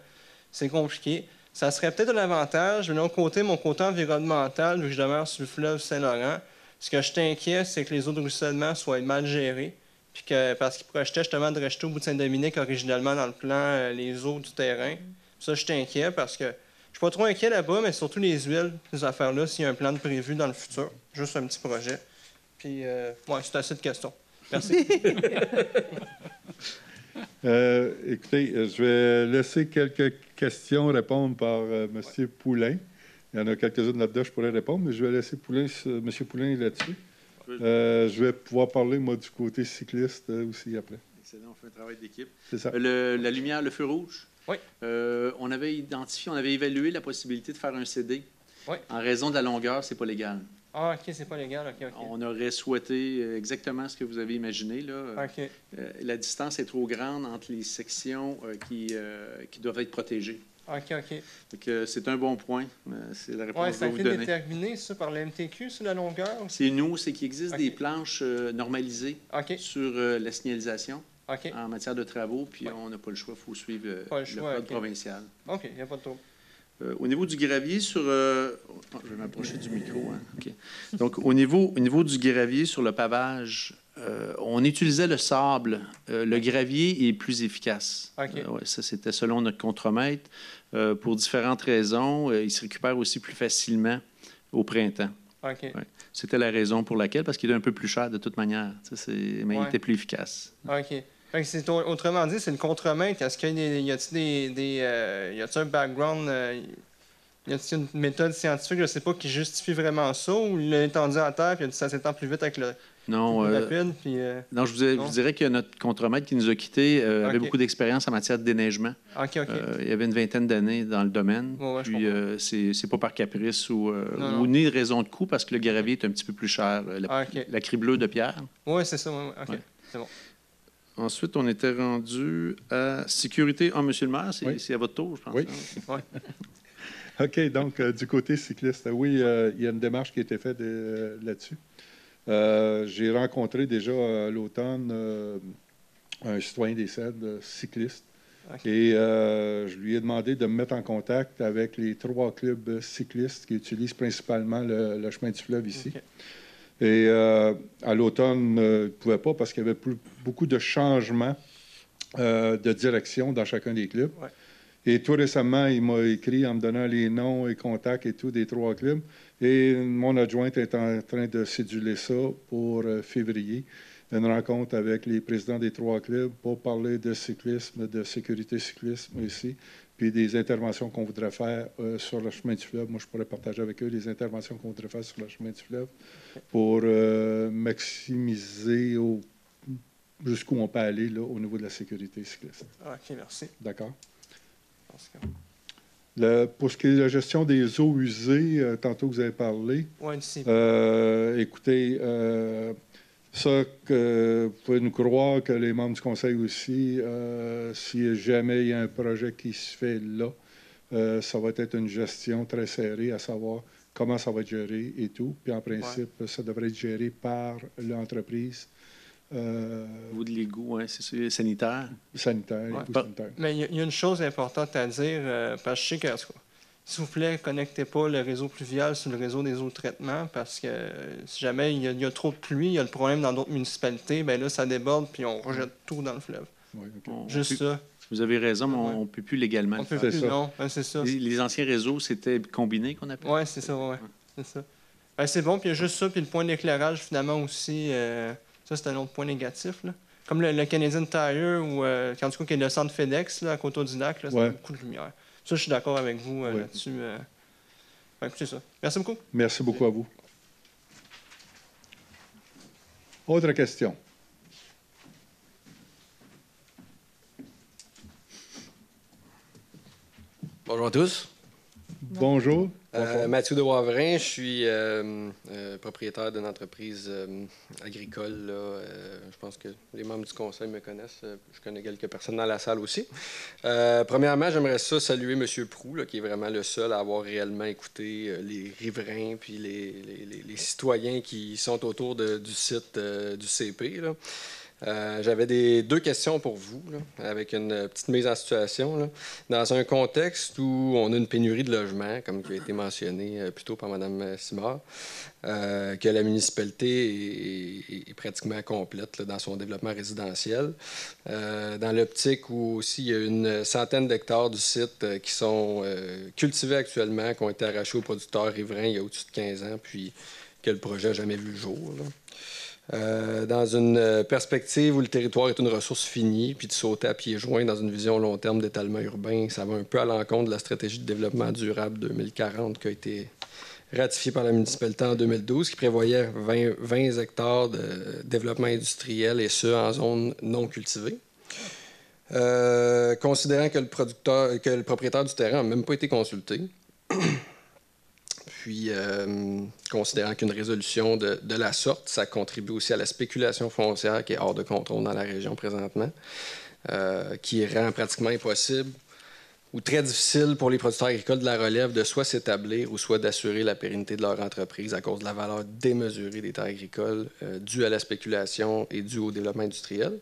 c'est compliqué. Ça serait peut-être un avantage, mais de l'autre côté, mon côté environnemental, vu que je demeure sur le fleuve Saint-Laurent, ce que je t'inquiète, c'est que les eaux de ruissellement soient mal gérées, puis parce qu'ils projetaient justement de rejeter au bout de Saint-Dominique originellement dans le plan les eaux du terrain. Ça, je t'inquiète parce que je suis pas trop inquiet là-bas, mais surtout les huiles, ces affaires-là, s'il y a un plan de prévu dans le futur. Juste un petit projet. Puis, c'est assez de questions. Merci. Écoutez, je vais laisser quelques questions répondre par M. Poulain. Il y en a quelques-unes là-dedans, je pourrais répondre, mais je vais laisser M. Poulain là-dessus. Je vais pouvoir parler, moi, du côté cycliste aussi après. Excellent, on fait un travail d'équipe. C'est ça. La lumière, le feu rouge. Oui. On avait évalué la possibilité de faire un CD. Oui. En raison de la longueur, c'est pas légal. Ah, OK, c'est pas légal. OK. On aurait souhaité exactement ce que vous avez imaginé, là. OK. La distance est trop grande entre les sections qui doivent être protégées. OK. Donc, c'est un bon point. C'est la réponse que je ça a vais vous été donner. déterminé, ça, par le MTQ, sur la longueur? C'est qu'il existe des planches normalisées sur la signalisation en matière de travaux, puis on n'a pas le choix, il faut suivre le code provincial. OK, il n'y a pas de trouble. Au niveau du gravier je vais m'approcher du micro. Hein. OK. Donc, au niveau du gravier sur le pavage, on utilisait le sable. Le gravier est plus efficace. Ça, c'était selon notre contremaître. Pour différentes raisons, il se récupère aussi plus facilement au printemps. C'était la raison pour laquelle, parce qu'il est un peu plus cher de toute manière. Mais il était plus efficace. OK. Autrement dit, c'est le contremaître. Est-ce qu'il y a un background, y a-t-il une méthode scientifique, je ne sais pas, qui justifie vraiment ça, ou il l'a tendu à terre, puis ça s'étend plus vite avec le rapide? Non, je vous dirais que notre contremaître qui nous a quittés avait beaucoup d'expérience en matière de déneigement. Il y avait une vingtaine d'années dans le domaine. Puis c'est pas par caprice ou ni raison de coût, parce que le gravier est un petit peu plus cher. La crie bleue de pierre. Oui, c'est ça. OK, c'est bon. Ensuite, on était rendu à sécurité. Ah, monsieur le maire, c'est à votre tour, je pense. Oui. OK, donc, du côté cycliste, oui, il y a une démarche qui a été faite là-dessus. J'ai rencontré déjà à l'automne un citoyen des Cèdres cycliste. Et je lui ai demandé de me mettre en contact avec les 3 clubs cyclistes qui utilisent principalement le chemin du fleuve ici. Et à l'automne, il ne pouvait pas parce qu'il y avait beaucoup de changements de direction dans chacun des clubs. Et tout récemment, il m'a écrit en me donnant les noms et contacts et tout des 3 clubs. Et mon adjointe est en train de céduler ça pour février. Une rencontre avec les présidents des 3 clubs pour parler de cyclisme, de sécurité cyclisme ici, puis des interventions qu'on voudrait faire sur le chemin du fleuve. Moi, je pourrais partager avec eux les interventions qu'on voudrait faire sur le chemin du fleuve pour maximiser jusqu'où on peut aller là, au niveau de la sécurité cycliste. OK, merci. D'accord. Pour ce qui est de la gestion des eaux usées, tantôt vous avez parlé. Écoutez, ça, vous pouvez nous croire que les membres du conseil aussi, si jamais il y a un projet qui se fait là, Ça va être une gestion très serrée à savoir comment ça va être géré et tout. Puis en principe, ça devrait être géré par l'entreprise. Ou de l'égout, c'est sûr, sanitaire. Sanitaire, Ouais. sanitaire. Mais il y a une chose importante à dire, parce que je sais que, s'il vous plaît, connectez pas le réseau pluvial sur le réseau des eaux de traitement, parce que si jamais il y a trop de pluie, il y a le problème dans d'autres municipalités, ben là, ça déborde, puis on rejette tout dans le fleuve. Oui, OK. Juste ça. Vous avez raison, mais on ne peut plus légalement On le peut faire. plus, ça. non. Ben, c'est ça. Les anciens réseaux, c'était combiné qu'on appelle? Oui, c'est ça, ouais. C'est ça. Ben, c'est bon, puis il y a juste ça, puis le point d'éclairage, finalement, aussi, ça, c'est un autre point négatif, là. Comme le Canadian Tire, ou quand tu vois qu'il y a le centre FedEx, là, à côté du lac, là, ça a beaucoup de lumière. Ça, je suis d'accord avec vous là-dessus. Écoutez ça. Merci beaucoup. Merci beaucoup à vous. Autre question? Bonjour à tous. Bonjour. Mathieu de Wavrin, je suis propriétaire d'une entreprise agricole. Là, je pense que les membres du conseil me connaissent. Je connais quelques personnes dans la salle aussi. Premièrement, j'aimerais saluer M. Proulx, là, qui est vraiment le seul à avoir réellement écouté les riverains puis les citoyens qui sont autour du site du CP. Là. J'avais deux questions pour vous, là, avec une petite mise en situation. Là. Dans un contexte où on a une pénurie de logements, comme qui a été mentionné plus tôt par Mme Simard, que la municipalité est pratiquement complète là, dans son développement résidentiel, dans l'optique où aussi il y a une centaine d'hectares du site qui sont cultivés actuellement, qui ont été arrachés aux producteurs riverains il y a au-dessus de 15 ans, puis que le projet n'a jamais vu le jour. Là. Dans une perspective où le territoire est une ressource finie, puis de sauter à pieds joints dans une vision long terme d'étalement urbain, ça va un peu à l'encontre de la stratégie de développement durable 2040 qui a été ratifiée par la municipalité en 2012, qui prévoyait 20 hectares de développement industriel, et ce, en zone non cultivée. Considérant que le propriétaire du terrain n'a même pas été consulté, puis, considérant qu'une résolution de la sorte, ça contribue aussi à la spéculation foncière qui est hors de contrôle dans la région présentement, qui rend pratiquement impossible ou très difficile pour les producteurs agricoles de la relève de soit s'établir ou soit d'assurer la pérennité de leur entreprise à cause de la valeur démesurée des terres agricoles due à la spéculation et due au développement industriel.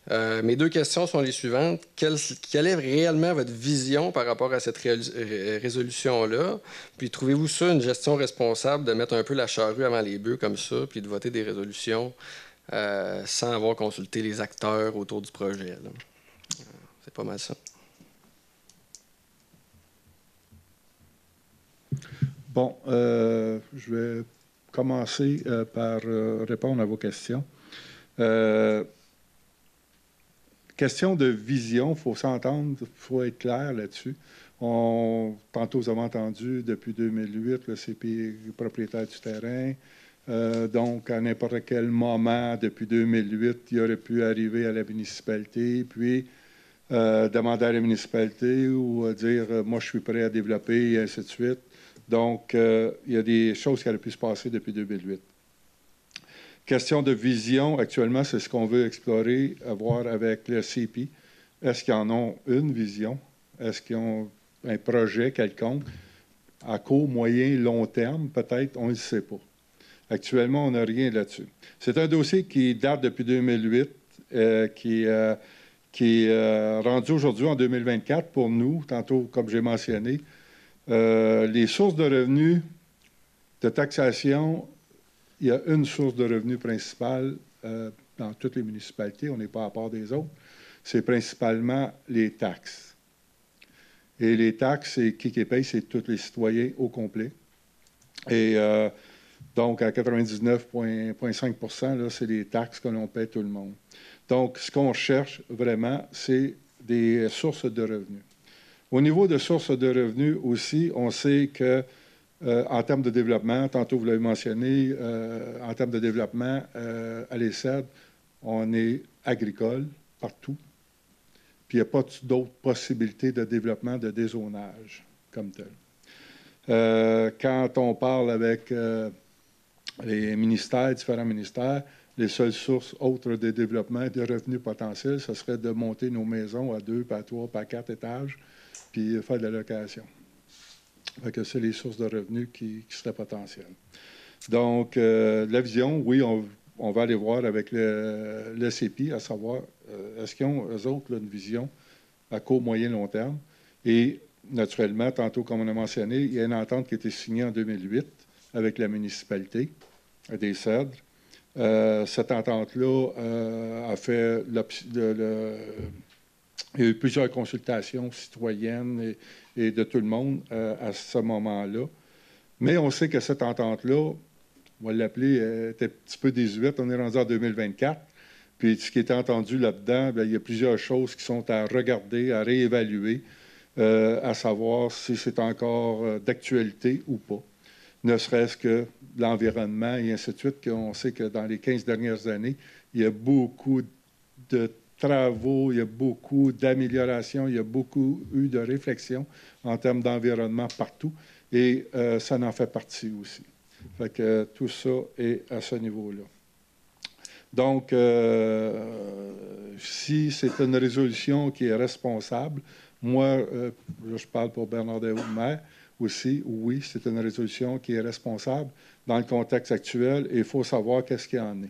Mes deux questions sont les suivantes. Quelle est réellement votre vision par rapport à cette résolution-là? Puis trouvez-vous ça une gestion responsable de mettre un peu la charrue avant les bœufs comme ça, puis de voter des résolutions sans avoir consulté les acteurs autour du projet? Là? C'est pas mal ça. Bon, je vais commencer par répondre à vos questions. Question de vision, il faut s'entendre, il faut être clair là-dessus. Tantôt, vous avez entendu, depuis 2008, le CP est propriétaire du terrain. Donc, à n'importe quel moment, depuis 2008, il aurait pu arriver à la municipalité, puis demander à la municipalité ou dire « moi, je suis prêt à développer », et ainsi de suite. Donc, il y a des choses qui auraient pu se passer depuis 2008. Question de vision, actuellement, c'est ce qu'on veut explorer, voir avec le CP. Est-ce qu'ils en ont une vision? Est-ce qu'ils ont un projet quelconque? À court, moyen, long terme, peut-être, on ne le sait pas. Actuellement, on n'a rien là-dessus. C'est un dossier qui date depuis 2008, qui est rendu aujourd'hui en 2024 pour nous, tantôt, comme j'ai mentionné. Les sources de revenus de taxation, il y a une source de revenus principale dans toutes les municipalités, on n'est pas à part des autres, c'est principalement les taxes. Et les taxes, c'est qui paye, c'est tous les citoyens au complet. Et donc, à 99,5 %, c'est les taxes que l'on paie tout le monde. Donc, ce qu'on cherche vraiment, c'est des sources de revenus. Au niveau de sources de revenus aussi, on sait que en termes de développement, tantôt vous l'avez mentionné, en termes de développement, à l'ESSED, on est agricole partout. Puis il n'y a pas d'autres possibilités de développement de dézonage comme tel. Quand on parle avec les ministères, différents ministères, les seules sources autres de développement et de revenus potentiels, ce serait de monter nos maisons à 2, pas à 3, pas à 4 étages puis faire de la location. Fait que c'est les sources de revenus qui seraient potentielles. Donc, la vision, oui, on va aller voir avec le CPI, à savoir, est-ce qu'ils ont, eux autres, là, une vision à court, moyen, long terme? Et, naturellement, tantôt, comme on a mentionné, il y a une entente qui a été signée en 2008 avec la municipalité des Cèdres. Cette entente-là a fait il y a eu plusieurs consultations citoyennes et de tout le monde à ce moment-là. Mais on sait que cette entente-là, on va l'appeler, était un petit peu désuète. On est rendu en 2024. Puis ce qui est entendu là-dedans, bien, il y a plusieurs choses qui sont à regarder, à réévaluer, à savoir si c'est encore d'actualité ou pas. Ne serait-ce que l'environnement et ainsi de suite. On sait que dans les 15 dernières années, il y a beaucoup de travaux, il y a beaucoup d'améliorations, il y a beaucoup eu de réflexions en termes d'environnement partout. Et ça en fait partie aussi. Fait que tout ça est à ce niveau-là. Donc, si c'est une résolution qui est responsable, moi, je parle pour Bernard Maire aussi, oui, c'est une résolution qui est responsable dans le contexte actuel et il faut savoir qu'est-ce qu'il y en est.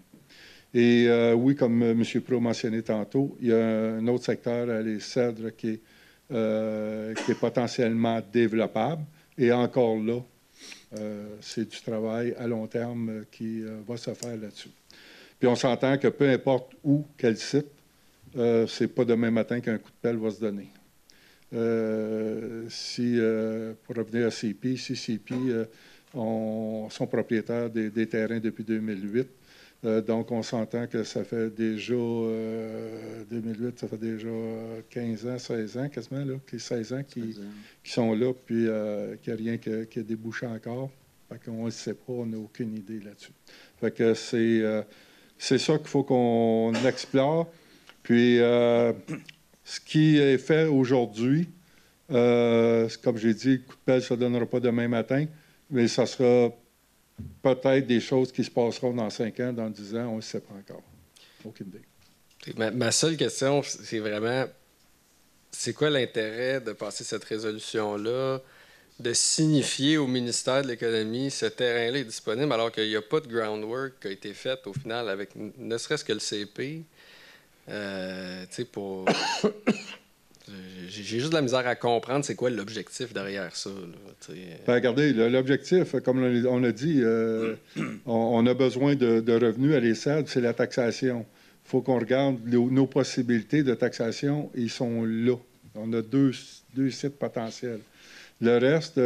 Et oui, comme M. Pro mentionnait tantôt, il y a un autre secteur, les Cèdres, qui est potentiellement développable. Et encore là, c'est du travail à long terme qui va se faire là-dessus. Puis on s'entend que peu importe où, quel site, c'est pas demain matin qu'un coup de pelle va se donner. Pour revenir à CP, si CP sont propriétaires des terrains depuis 2008, donc on s'entend que ça fait déjà 2008, ça fait déjà 15 ans, 16 ans quasiment, là, 16 ans qui sont là, puis qu'il n'y a rien qui a débouché encore. Fait qu'on ne sait pas, on n'a aucune idée là-dessus. Fait que c'est ça qu'il faut qu'on explore. Puis ce qui est fait aujourd'hui, comme j'ai dit, le coup de pelle, ça ne donnera pas demain matin, mais ça sera peut-être des choses qui se passeront dans 5 ans, dans 10 ans, on ne sait pas encore. Aucune idée. Ma seule question, c'est vraiment, c'est quoi l'intérêt de passer cette résolution-là, de signifier au ministère de l'Économie ce terrain-là est disponible alors qu'il n'y a pas de groundwork qui a été fait au final avec ne serait-ce que le CP, tu sais, pour... J'ai juste de la misère à comprendre c'est quoi l'objectif derrière ça. Là, ben, regardez, l'objectif, comme on a dit, on a besoin de revenus à les Cèdres, c'est la taxation. Il faut qu'on regarde nos possibilités de taxation, ils sont là. On a deux sites potentiels. Le reste,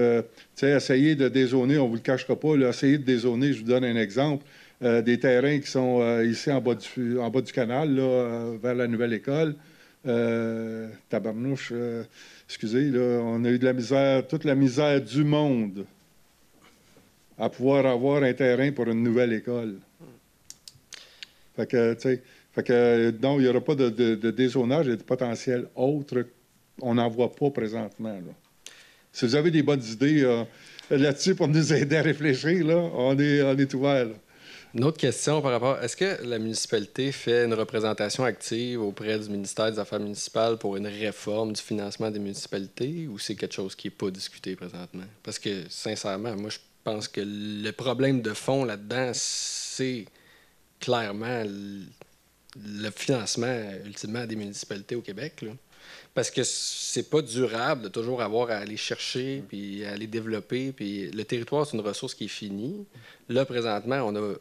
essayer de dézoner, on ne vous le cachera pas, là, essayer de dézoner, je vous donne un exemple, des terrains qui sont ici en bas du canal, là, vers la nouvelle école. Tabarnouche, excusez, là, on a eu de la misère, toute la misère du monde à pouvoir avoir un terrain pour une nouvelle école. Fait que, non, il n'y aura pas de dézonage et de potentiel autre. On n'en voit pas présentement. Là. Si vous avez des bonnes idées là-dessus pour nous aider à réfléchir, là, on est ouvert. Là. Une autre question par rapport... Est-ce que la municipalité fait une représentation active auprès du ministère des Affaires municipales pour une réforme du financement des municipalités ou c'est quelque chose qui n'est pas discuté présentement? Parce que, sincèrement, moi, je pense que le problème de fond là-dedans, c'est clairement le financement, ultimement, des municipalités au Québec, là. Parce que c'est pas durable de toujours avoir à aller chercher puis à aller développer. Puis le territoire, c'est une ressource qui est finie. Là, présentement, on a...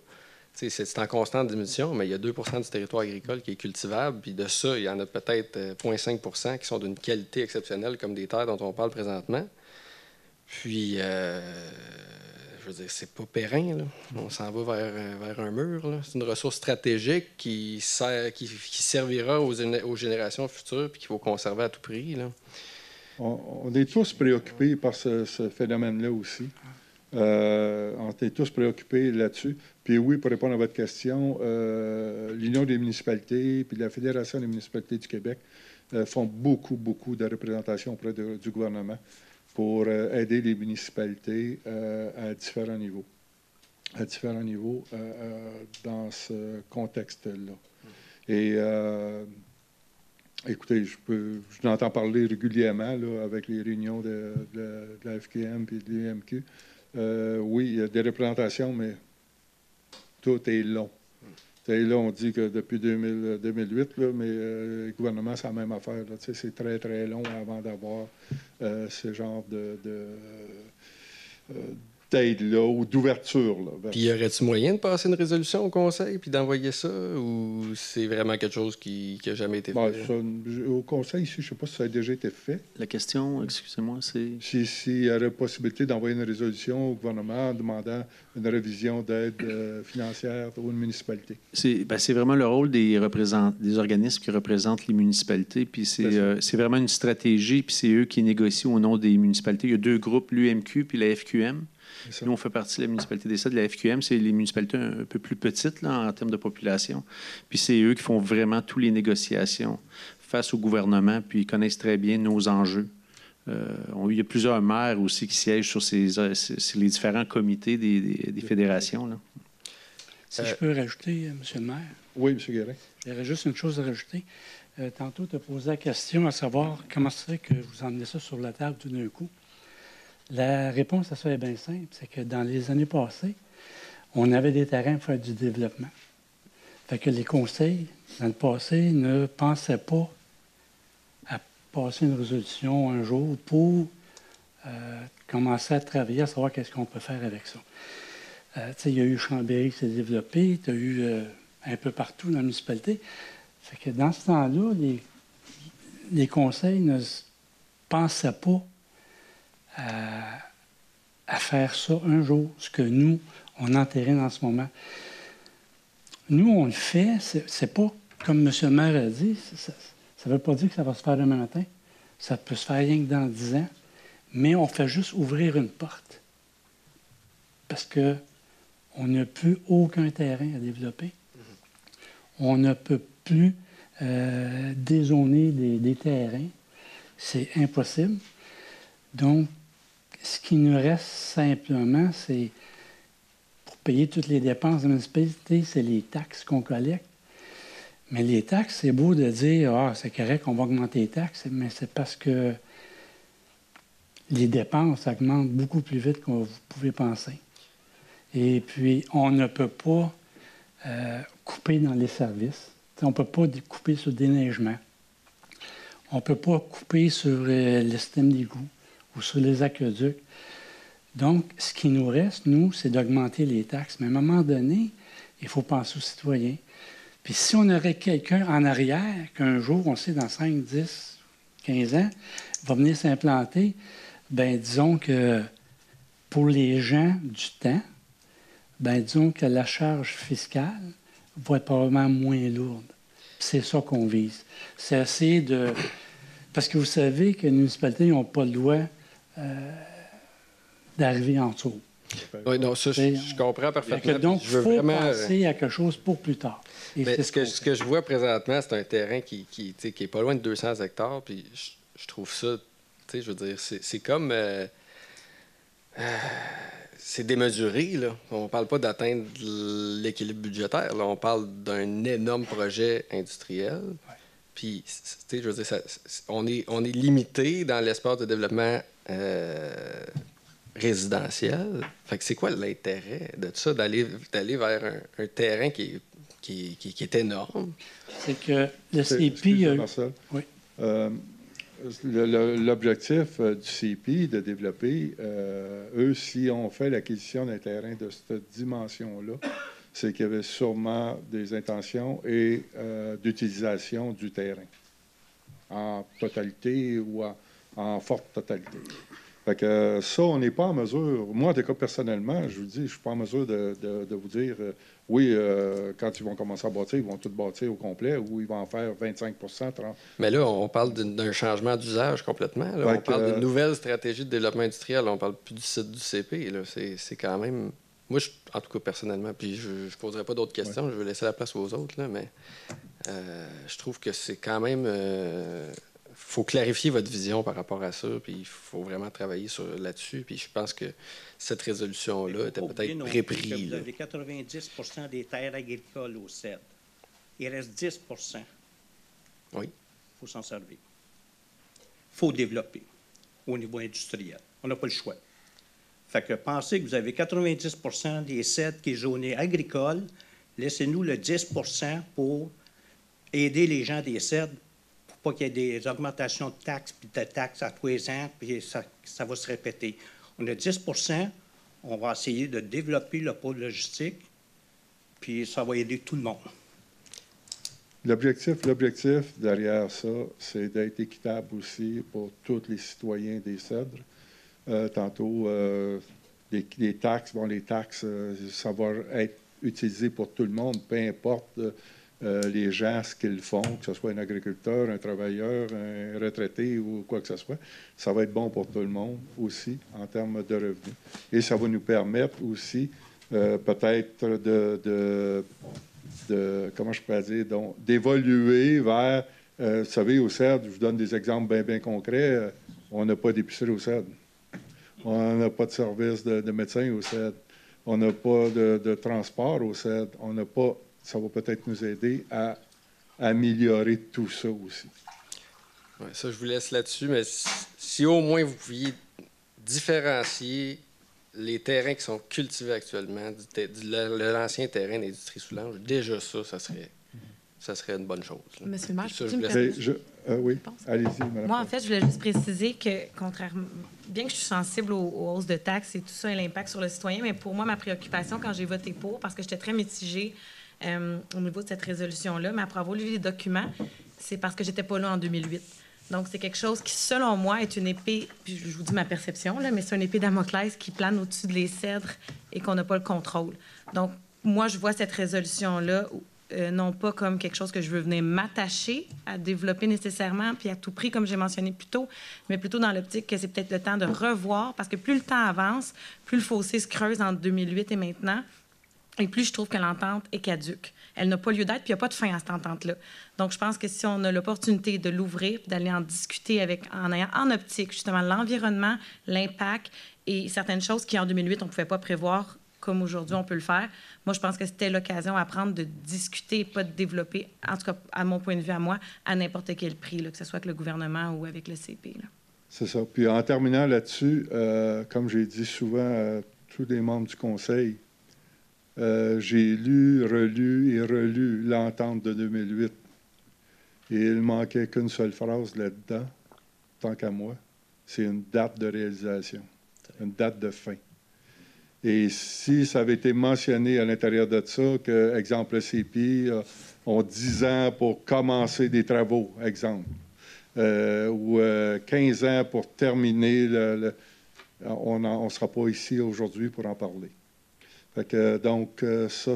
C'est en constante diminution, mais il y a 2 % du territoire agricole qui est cultivable. Puis de ça, il y en a peut-être 0,5 % qui sont d'une qualité exceptionnelle, comme des terres dont on parle présentement. Puis, je veux dire, c'est pas périn, là. On s'en va vers un mur, là. C'est une ressource stratégique qui servira aux générations futures puis qu'il faut conserver à tout prix, là. On est tous préoccupés par ce phénomène-là aussi. On est tous préoccupés là-dessus. Puis oui, pour répondre à votre question, l'Union des municipalités puis la Fédération des municipalités du Québec font beaucoup de représentations auprès du gouvernement pour aider les municipalités à différents niveaux. Dans ce contexte-là. Et Écoutez, je l'entends parler régulièrement là, avec les réunions de la FQM et de l'UMQ. Oui, il y a des représentations, mais tout est long. Et là, on dit que depuis 2008, là, mais le gouvernement, c'est la même affaire. C'est très, très long avant d'avoir ce genre d'aide-là ou d'ouverture. Puis, y aurait-il moyen de passer une résolution au Conseil puis d'envoyer ça, ou c'est vraiment quelque chose qui n'a jamais été fait? Ça, au Conseil, ici, je ne sais pas si ça a déjà été fait. La question, excusez-moi, c'est... S'il y aurait possibilité d'envoyer une résolution au gouvernement en demandant une révision d'aide financière aux municipalités. C'est vraiment le rôle des organismes qui représentent les municipalités. Puis c'est vraiment une stratégie, puis c'est eux qui négocient au nom des municipalités. Il y a deux groupes, l'UMQ puis la FQM. Nous, on fait partie de la municipalité des Cèdres. La FQM, c'est les municipalités un peu plus petites là, en termes de population. Puis c'est eux qui font vraiment toutes les négociations face au gouvernement, puis ils connaissent très bien nos enjeux. Il y a plusieurs maires aussi qui siègent sur les différents comités des fédérations. Là. Si je peux rajouter, M. le maire. Oui, M. Guérin. J'aurais juste une chose à rajouter. Tantôt, tu as posé la question à savoir comment c'est fait que vous emmenez ça sur la table tout d'un coup. La réponse à ça est bien simple. C'est que dans les années passées, on avait des terrains pour faire du développement. Fait que les conseils, dans le passé, ne pensaient pas à passer une résolution un jour pour commencer à travailler, à savoir qu'est-ce qu'on peut faire avec ça. Il y a eu Chambéry qui s'est développé, tu as eu un peu partout dans la municipalité. Fait que dans ce temps-là, les conseils ne pensaient pas à faire ça un jour, ce que nous, on entérine en ce moment. Nous, on le fait, c'est pas comme M. le maire a dit, ça ne veut pas dire que ça va se faire demain matin. Ça peut se faire rien que dans 10 ans, mais on fait juste ouvrir une porte. Parce qu'on n'a plus aucun terrain à développer. On ne peut plus dézoner des terrains. C'est impossible. Donc, ce qui nous reste simplement, c'est pour payer toutes les dépenses de la municipalité, c'est les taxes qu'on collecte. Mais les taxes, c'est beau de dire « Ah, c'est correct, on va augmenter les taxes », mais c'est parce que les dépenses augmentent beaucoup plus vite que vous pouvez penser. Et puis, on ne peut pas couper dans les services. On ne peut pas couper sur le déneigement. On ne peut pas couper sur le système d'égout ou sur les aqueducs. Donc, ce qui nous reste, nous, c'est d'augmenter les taxes. Mais à un moment donné, il faut penser aux citoyens. Puis si on aurait quelqu'un en arrière, qu'un jour, on sait, dans 5, 10, 15 ans, va venir s'implanter, bien, disons que pour les gens du temps, bien, disons que la charge fiscale va être probablement moins lourde. C'est ça qu'on vise. C'est essayer de... Parce que vous savez que les municipalités n'ont pas le droit d'arriver en dessous. Oui, non, ça, je comprends parfaitement. Donc, il faut vraiment penser à quelque chose pour plus tard. Mais ce que je vois présentement, c'est un terrain qui est pas loin de 200 hectares, puis je trouve ça, je veux dire, c'est comme... c'est démesuré, là. On parle pas d'atteindre l'équilibre budgétaire, là. On parle d'un énorme projet industriel. Ouais. Puis, je veux dire, on est limité dans l'espace de développement résidentiel. Fait que c'est quoi l'intérêt de ça, d'aller vers un terrain qui est énorme? C'est que le CP... Oui. L'objectif du CP de développer, eux, si on fait l'acquisition d'un terrain de cette dimension-là, c'est qu'il y avait sûrement des intentions et d'utilisation du terrain en totalité ou en forte totalité. Fait que ça, on n'est pas en mesure, moi, en tout cas, personnellement, je vous dis, je ne suis pas en mesure de vous dire, oui, quand ils vont commencer à bâtir, ils vont tout bâtir au complet ou ils vont en faire 25 30. Mais là, on parle d'un changement d'usage complètement. Là. On parle d'une nouvelle stratégie de développement industriel. On ne parle plus du site du CP. C'est quand même... Moi, en tout cas, personnellement, puis je ne poserai pas d'autres questions, je vais laisser la place aux autres, là, mais je trouve que c'est quand même... faut clarifier votre vision par rapport à ça, puis il faut vraiment travailler là-dessus. Puis je pense que cette résolution-là était peut-être préprise. Vous avez 90 des terres agricoles au CED. Il reste 10 Oui. Il faut s'en servir. Il faut développer au niveau industriel. On n'a pas le choix. Fait que pensez que vous avez 90 des cèdres qui est zoné agricole. Laissez-nous le 10 pour aider les gens des cèdres pour pas qu'il y ait des augmentations de taxes puis de taxes à tous les ans, puis ça va se répéter. On a 10 on va essayer de développer le pôle logistique, puis ça va aider tout le monde. L'objectif derrière ça, c'est d'être équitable aussi pour tous les citoyens des Cèdres. Tantôt, les taxes, les taxes, ça va être utilisé pour tout le monde, peu importe les gens, ce qu'ils font, que ce soit un agriculteur, un travailleur, un retraité ou quoi que ce soit. Ça va être bon pour tout le monde aussi en termes de revenus. Et ça va nous permettre aussi peut-être comment je pourrais dire, d'évoluer vers, vous savez, au CEDRE, je vous donne des exemples bien concrets, on n'a pas d'épicerie au CEDRE. On n'a pas de service de médecin au CEDRE. On n'a pas de transport au CEDRE. On n'a pas... Ça va peut-être nous aider à améliorer tout ça aussi. Ouais, ça, je vous laisse là-dessus, mais si au moins vous pouviez différencier les terrains qui sont cultivés actuellement de l'ancien terrain d'industrie Soulanges, déjà ça serait une bonne chose. Là. Monsieur le maire, Ça, peux-tu me permettre? Oui, allez-y, madame. Moi, en fait, je voulais juste préciser que, contrairement, bien que je suis sensible aux hausses de taxes et tout ça et l'impact sur le citoyen, mais pour moi, ma préoccupation quand j'ai voté pour, parce que j'étais très mitigée au niveau de cette résolution-là, mais après avoir lu les documents, c'est parce que j'étais pas là en 2008. Donc, c'est quelque chose qui, selon moi, est une épée, puis je vous dis ma perception, là, mais c'est une épée Damoclès qui plane au-dessus des cèdres et qu'on n'a pas le contrôle. Donc, moi, je vois cette résolution-là non pas comme quelque chose que je veux venir m'attacher à développer nécessairement, puis à tout prix, comme j'ai mentionné plus tôt, mais plutôt dans l'optique que c'est peut-être le temps de revoir, parce que plus le temps avance, plus le fossé se creuse entre 2008 et maintenant, et plus je trouve que l'entente est caduque. Elle n'a pas lieu d'être, puis il n'y a pas de fin à cette entente-là. Donc, je pense que si on a l'opportunité de l'ouvrir, d'aller en discuter en ayant en optique, justement, l'environnement, l'impact et certaines choses qui, en 2008, on ne pouvait pas prévoir, comme aujourd'hui, on peut le faire. Moi, je pense que c'était l'occasion à prendre de discuter, pas de développer, en tout cas, à mon point de vue, à moi, à n'importe quel prix, là, que ce soit avec le gouvernement ou avec le CP. Là. C'est ça. Puis en terminant là-dessus, comme j'ai dit souvent à tous les membres du Conseil, j'ai lu, relu et relu l'entente de 2008. Et il manquait qu'une seule phrase là-dedans, tant qu'à moi, c'est une date de réalisation, une date de fin. Et si ça avait été mentionné à l'intérieur de ça, que, exemple, le CP ont 10 ans pour commencer des travaux, exemple, ou 15 ans pour terminer, on ne sera pas ici aujourd'hui pour en parler. Fait que, donc, ça,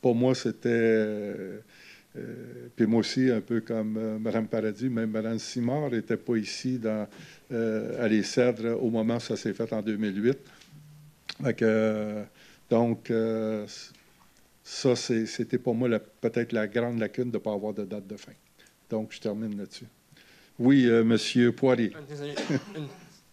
pour moi, c'était... puis moi aussi, un peu comme Mme Paradis, même Mme Simard n'était pas ici à Les Cèdres au moment où ça s'est fait en 2008. Fait que, donc, ça, c'était pour moi peut-être la grande lacune de ne pas avoir de date de fin. Donc, je termine là-dessus. Oui, M. Poirier. Désolé, une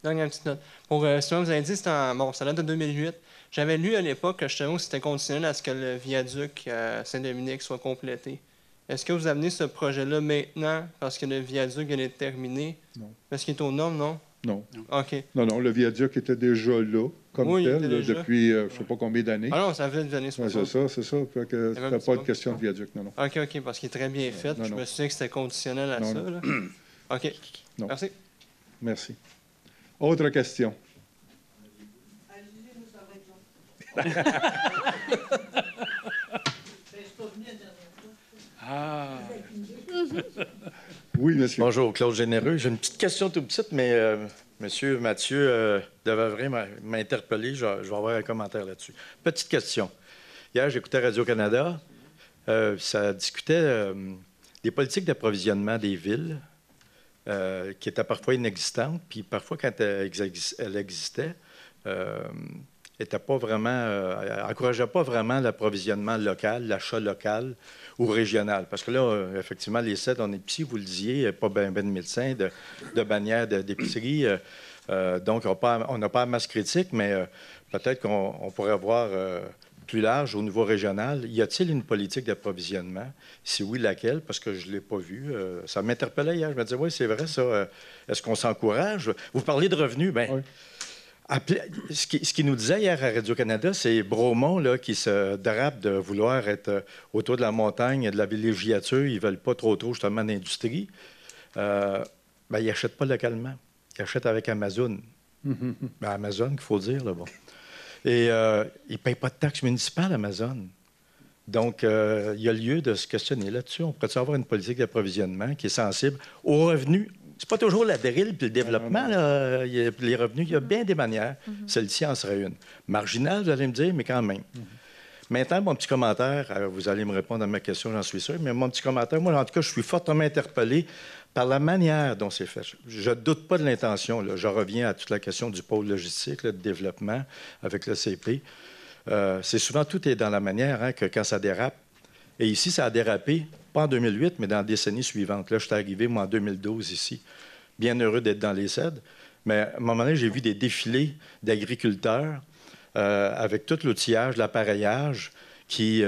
dernière petite note. Pour ce vous avez dit, ça date de 2008. J'avais lu à l'époque que justement c'était conditionnel à ce que le viaduc à Saint-Dominique soit complété. Est-ce que vous amenez ce projet-là maintenant parce que le viaduc vient d'être terminé? Non. Parce qu'il est aux normes, non? Non. OK. Non, le viaduc était déjà là, comme tel, depuis je ne sais pas combien d'années. Ah non, ça fait des années 60. C'est ça. Fait que c'était pas de question de viaduc, non. OK, parce qu'il est très bien fait. Je me suis dit que c'était conditionnel à ça. Là. OK. Non. Merci. Merci. Autre question? Oui, monsieur. Bonjour, Claude Généreux. J'ai une petite question toute petite, mais monsieur Mathieu Devavray m'a interpellé. Je vais avoir un commentaire là-dessus. Petite question. Hier, j'écoutais Radio-Canada. Ça discutait des politiques d'approvisionnement des villes qui étaient parfois inexistantes, puis parfois, quand elle existait, n'était pas vraiment, encourageait pas vraiment l'approvisionnement local, l'achat local ou régional. Parce que là, effectivement, les Cèdres, on est petit, vous le disiez, pas ben de médecins, de bannières d'épicerie. Donc, on n'a pas la masse critique, mais peut-être qu'on pourrait avoir plus large au niveau régional, y a-t-il une politique d'approvisionnement? Si oui, laquelle? Parce que je ne l'ai pas vu. Ça m'interpellait hier. Je me disais, oui, c'est vrai, ça. Est-ce qu'on s'encourage? Vous parlez de revenus. Bien, Oui. ce qui nous disait hier à Radio-Canada, c'est Bromont là, qui se drape de vouloir être autour de la montagne, de la villégiature. Ils ne veulent pas trop, justement, d'industrie. Bien, ils n'achètent pas localement. Ils achètent avec Amazon. Ben, Amazon, qu'il faut dire, là, bon. Et ils ne payent pas de taxes municipales, Amazon. Donc, il y a lieu de se questionner là-dessus. On pourrait avoir une politique d'approvisionnement qui est sensible aux revenus. C'est pas toujours la drill puis le développement, là. Les revenus, il y a bien des manières. Celle-ci en serait une. Marginale, vous allez me dire, mais quand même. Maintenant, mon petit commentaire, vous allez me répondre à ma question, j'en suis sûr, mais mon petit commentaire, moi, en tout cas, je suis fortement interpellé par la manière dont c'est fait. Je ne doute pas de l'intention. Je reviens à toute la question du pôle logistique, là, de développement avec le CP. C'est souvent, tout est dans la manière que quand ça dérape. Et ici, ça a dérapé, pas en 2008, mais dans la décennie suivante. Là, je suis arrivé, moi, en 2012 ici. Bien heureux d'être dans les cèdres. Mais à un moment donné, j'ai vu des défilés d'agriculteurs avec tout l'outillage, l'appareillage qui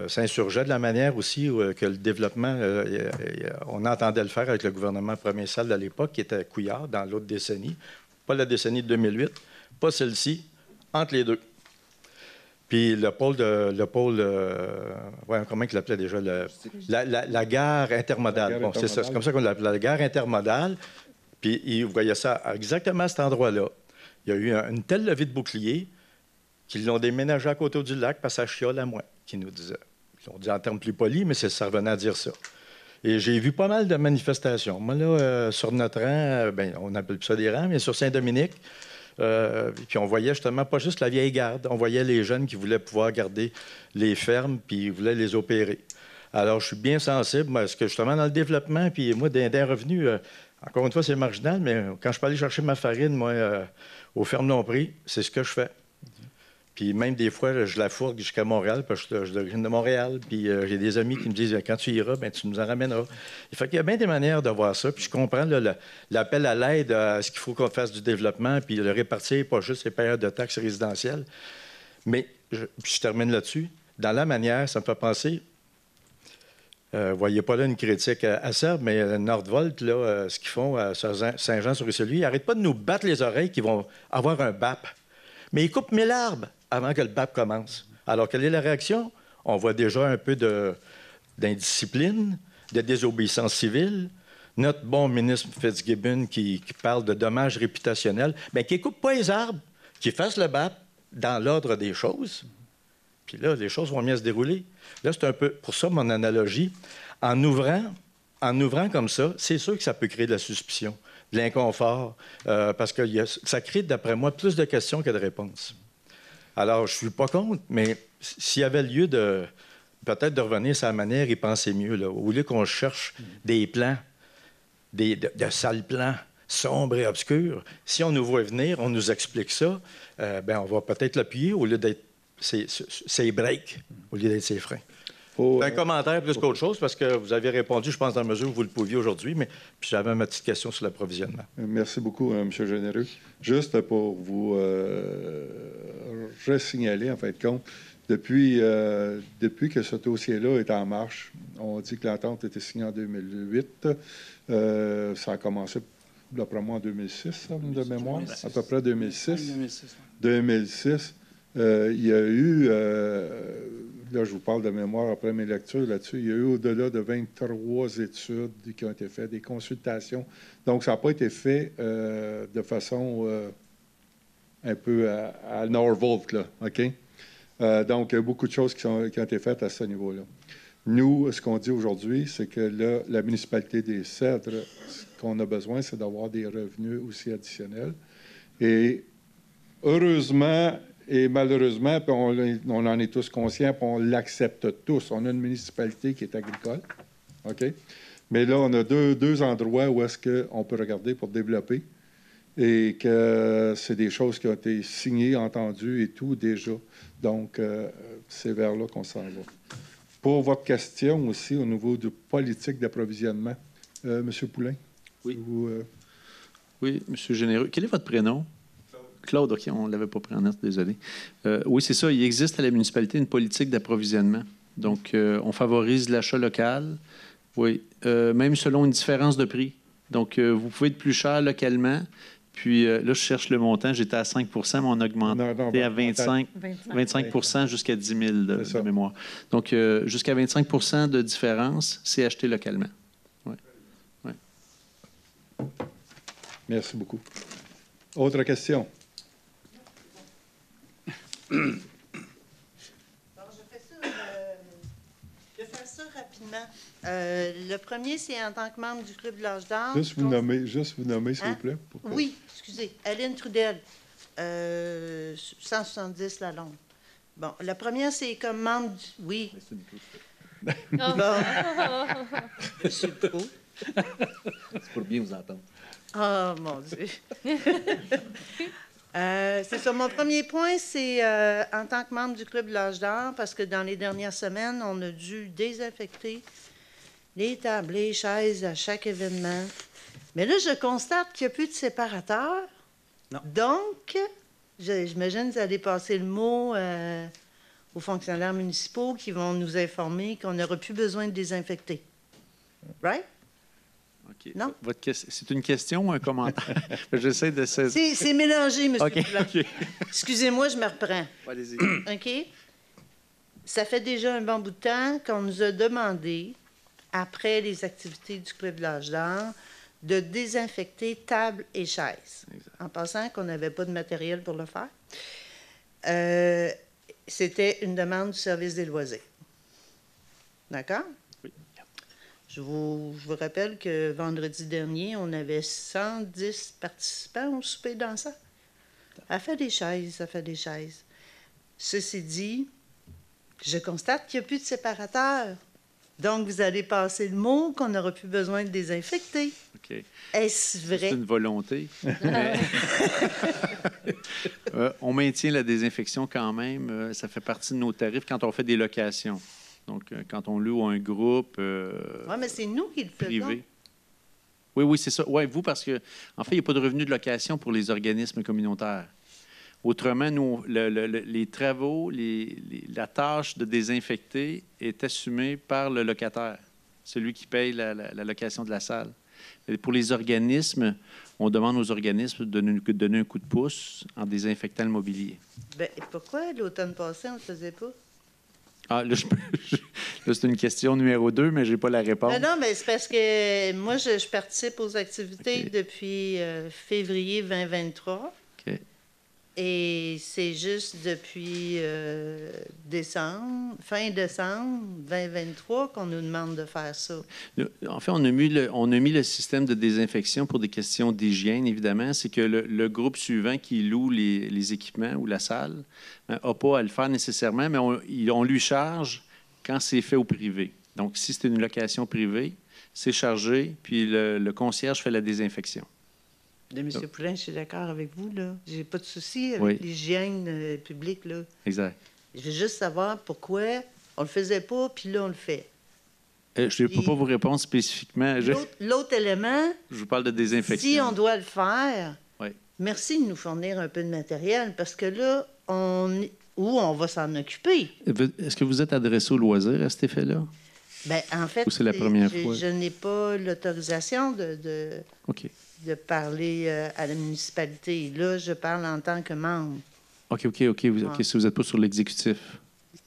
s'insurgeait de la manière aussi que le développement, on entendait le faire avec le gouvernement provincial de l'époque, qui était Couillard dans l'autre décennie. Pas la décennie de 2008, pas celle-ci, entre les deux. Puis le pôle, comment il l'appelait déjà? La gare intermodale. Bon, c'est ça, c'est comme ça qu'on l'appelle, la gare intermodale. Puis vous voyez ça exactement à cet endroit-là. Il y a eu une telle levée de boucliers qu'ils l'ont déménagé à côté du lac parce que ça chiole à moins, qui nous disait. Ils l'ont dit en termes plus polis, mais ça revenait à dire ça. Et j'ai vu pas mal de manifestations. Moi, là, sur notre rang, on appelle plus ça des rangs, mais sur Saint-Dominique, puis on voyait justement pas juste la vieille garde, on voyait les jeunes qui voulaient pouvoir garder les fermes, puis ils voulaient les opérer. Alors, je suis bien sensible, parce que justement, dans le développement, puis moi, d'un revenu, encore une fois, c'est marginal, mais quand je peux aller chercher ma farine, moi, aux fermes non-prix, c'est ce que je fais. Puis même des fois, je la fourgue jusqu'à Montréal, parce que je viens de Montréal. Puis j'ai des amis qui me disent, quand tu iras, tu nous en ramèneras. Il fait qu'il y a bien des manières de voir ça. Puis je comprends l'appel à l'aide, à ce qu'il faut qu'on fasse du développement, puis le répartir, pas juste les payeurs de taxes résidentielles. Mais, je termine là-dessus, dans la manière, ça me fait penser, vous voyez pas là une critique acerbe, mais Nordvolt, là, ce qu'ils font à Saint-Jean-sur-Richelieu, ils n'arrêtent pas de nous battre les oreilles qu'ils vont avoir un BAP. Mais ils coupent 1000 arbres avant que le BAP commence. Alors, quelle est la réaction? On voit déjà un peu d'indiscipline, de désobéissance civile. Notre bon ministre Fitzgibbon qui parle de dommages réputationnels, bien, qui ne coupe pas les arbres, qui fasse le BAP dans l'ordre des choses. Puis là, les choses vont bien se dérouler. Là, c'est un peu pour ça mon analogie. En ouvrant comme ça, c'est sûr que ça peut créer de la suspicion, de l'inconfort, parce que ça crée, d'après moi, plus de questions que de réponses. Alors, je ne suis pas contre, mais s'il y avait lieu peut-être de revenir sur la manière y penser mieux, là, au lieu qu'on cherche des plans, de sales plans sombres et obscurs, si on nous voit venir, on nous explique ça, on va peut-être l'appuyer au lieu d'être ses breaks, au lieu d'être ses freins. Un commentaire plus qu'autre chose, parce que vous avez répondu, je pense, dans la mesure où vous le pouviez aujourd'hui, mais puis j'avais ma petite question sur l'approvisionnement. Merci beaucoup, M. Généreux. Juste pour vous resignaler, en fin de compte, depuis que ce dossier-là est en marche, on dit que l'entente était signée en 2008. Ça a commencé, d'après moi, en 2006, de mémoire, à peu près 2006. 2006. Il y a eu, là je vous parle de mémoire après mes lectures là-dessus, il y a eu au-delà de 23 études qui ont été faites, des consultations. Donc, ça n'a pas été fait de façon un peu à Norvolt, là, OK? Donc, il y a beaucoup de choses qui ont été faites à ce niveau-là. Nous, ce qu'on dit aujourd'hui, c'est que là, la municipalité des Cèdres, ce qu'on a besoin, c'est d'avoir des revenus aussi additionnels. Et heureusement et malheureusement, puis on en est tous conscients, puis on l'accepte tous. On a une municipalité qui est agricole, OK? Mais là, on a deux endroits où est-ce qu'on peut regarder pour développer et que c'est des choses qui ont été signées, entendues et tout déjà. Donc, c'est vers là qu'on s'en va. Pour votre question aussi, au niveau de politique d'approvisionnement, M. Poulain? Oui. Oui, M. Généreux. Quel est votre prénom? Claude, OK, on ne l'avait pas pris en note, désolé. Oui, c'est ça. Il existe à la municipalité une politique d'approvisionnement. Donc, on favorise l'achat local, oui, même selon une différence de prix. Donc, vous pouvez être plus cher localement. Puis là, je cherche le montant. J'étais à 5 mais on a augmenté à 25 jusqu'à 10 000 de mémoire. Donc, jusqu'à 25 de différence, c'est acheté localement. Ouais. Ouais. Merci beaucoup. Autre question? Bon, je vais faire ça rapidement. Le premier, c'est en tant que membre du Club de l'Âge d'Or. Juste vous nommer, s'il vous plaît. Oui, excusez. Aline Trudel, 170 la longue. Bon, la première, c'est comme membre du... Oui. Bon. Monsieur Pro. C'est pour bien vous entendre. Oh, mon Dieu. C'est ça. Mon premier point, c'est en tant que membre du Club de l'Âge d'Or, parce que dans les dernières semaines, on a dû désinfecter les tables, les chaises à chaque événement. Mais là, je constate qu'il n'y a plus de séparateurs. Non. Donc, j'imagine que vous allez passer le mot aux fonctionnaires municipaux qui vont nous informer qu'on n'aura plus besoin de désinfecter. Right? OK. Non? C'est une question ou un commentaire? J'essaie de saisir. C'est mélangé, M. OK. Okay. Excusez-moi, je me reprends. Allez-y. OK? Ça fait déjà un bon bout de temps qu'on nous a demandé, après les activités du Club de l'Âge d'Or, de désinfecter tables et chaises. Exact. En passant qu'on n'avait pas de matériel pour le faire. C'était une demande du service des loisirs. D'accord? Oui. Je vous rappelle que vendredi dernier, on avait 110 participants au souper dansant. Ça fait des chaises, ça fait des chaises. Ceci dit, je constate qu'il n'y a plus de séparateurs. Donc, vous allez passer le mot qu'on n'aura plus besoin de désinfecter. OK. Est-ce vrai? C'est une volonté. On maintient la désinfection quand même. Ça fait partie de nos tarifs quand on fait des locations. Donc, quand on loue un groupe Oui, mais c'est nous qui le faisons. privé. Oui, c'est ça. Oui, vous, parce que, en fait, il n'y a pas de revenu de location pour les organismes communautaires. Autrement, nous, les travaux, la tâche de désinfecter est assumée par le locataire, celui qui paye la location de la salle. Et pour les organismes, on demande aux organismes de nous donner un coup de pouce en désinfectant le mobilier. Bien, pourquoi l'automne passé, on ne le faisait pas? Ah, là, là, c'est une question numéro 2, mais je n'ai pas la réponse. Non, mais c'est parce que moi, je participe aux activités OK. depuis février 2023. OK. Et c'est juste depuis fin décembre 2023 qu'on nous demande de faire ça. En fait, on a mis le système de désinfection pour des questions d'hygiène, évidemment. C'est que le groupe suivant qui loue les équipements ou la salle n'a pas à le faire nécessairement, mais on lui charge quand c'est fait au privé. Donc, si c'est une location privée, c'est chargé, puis le concierge fait la désinfection. De M. Poulin, je suis d'accord avec vous, là. J'ai pas de souci avec Oui. l'hygiène publique, là. Exact. Je veux juste savoir pourquoi on le faisait pas, puis là, on le fait. Je ne peux pas vous répondre spécifiquement. L'autre élément, Je vous parle de désinfection. si on doit le faire, Oui. merci de nous fournir un peu de matériel, parce que là, on va s'en occuper. Est-ce que vous êtes adressé au loisir à cet effet-là? Bien, en fait, Ou c'est la première fois? Je n'ai pas l'autorisation OK. de parler à la municipalité. Là, je parle en tant que membre. OK. Si vous n'êtes pas sur l'exécutif.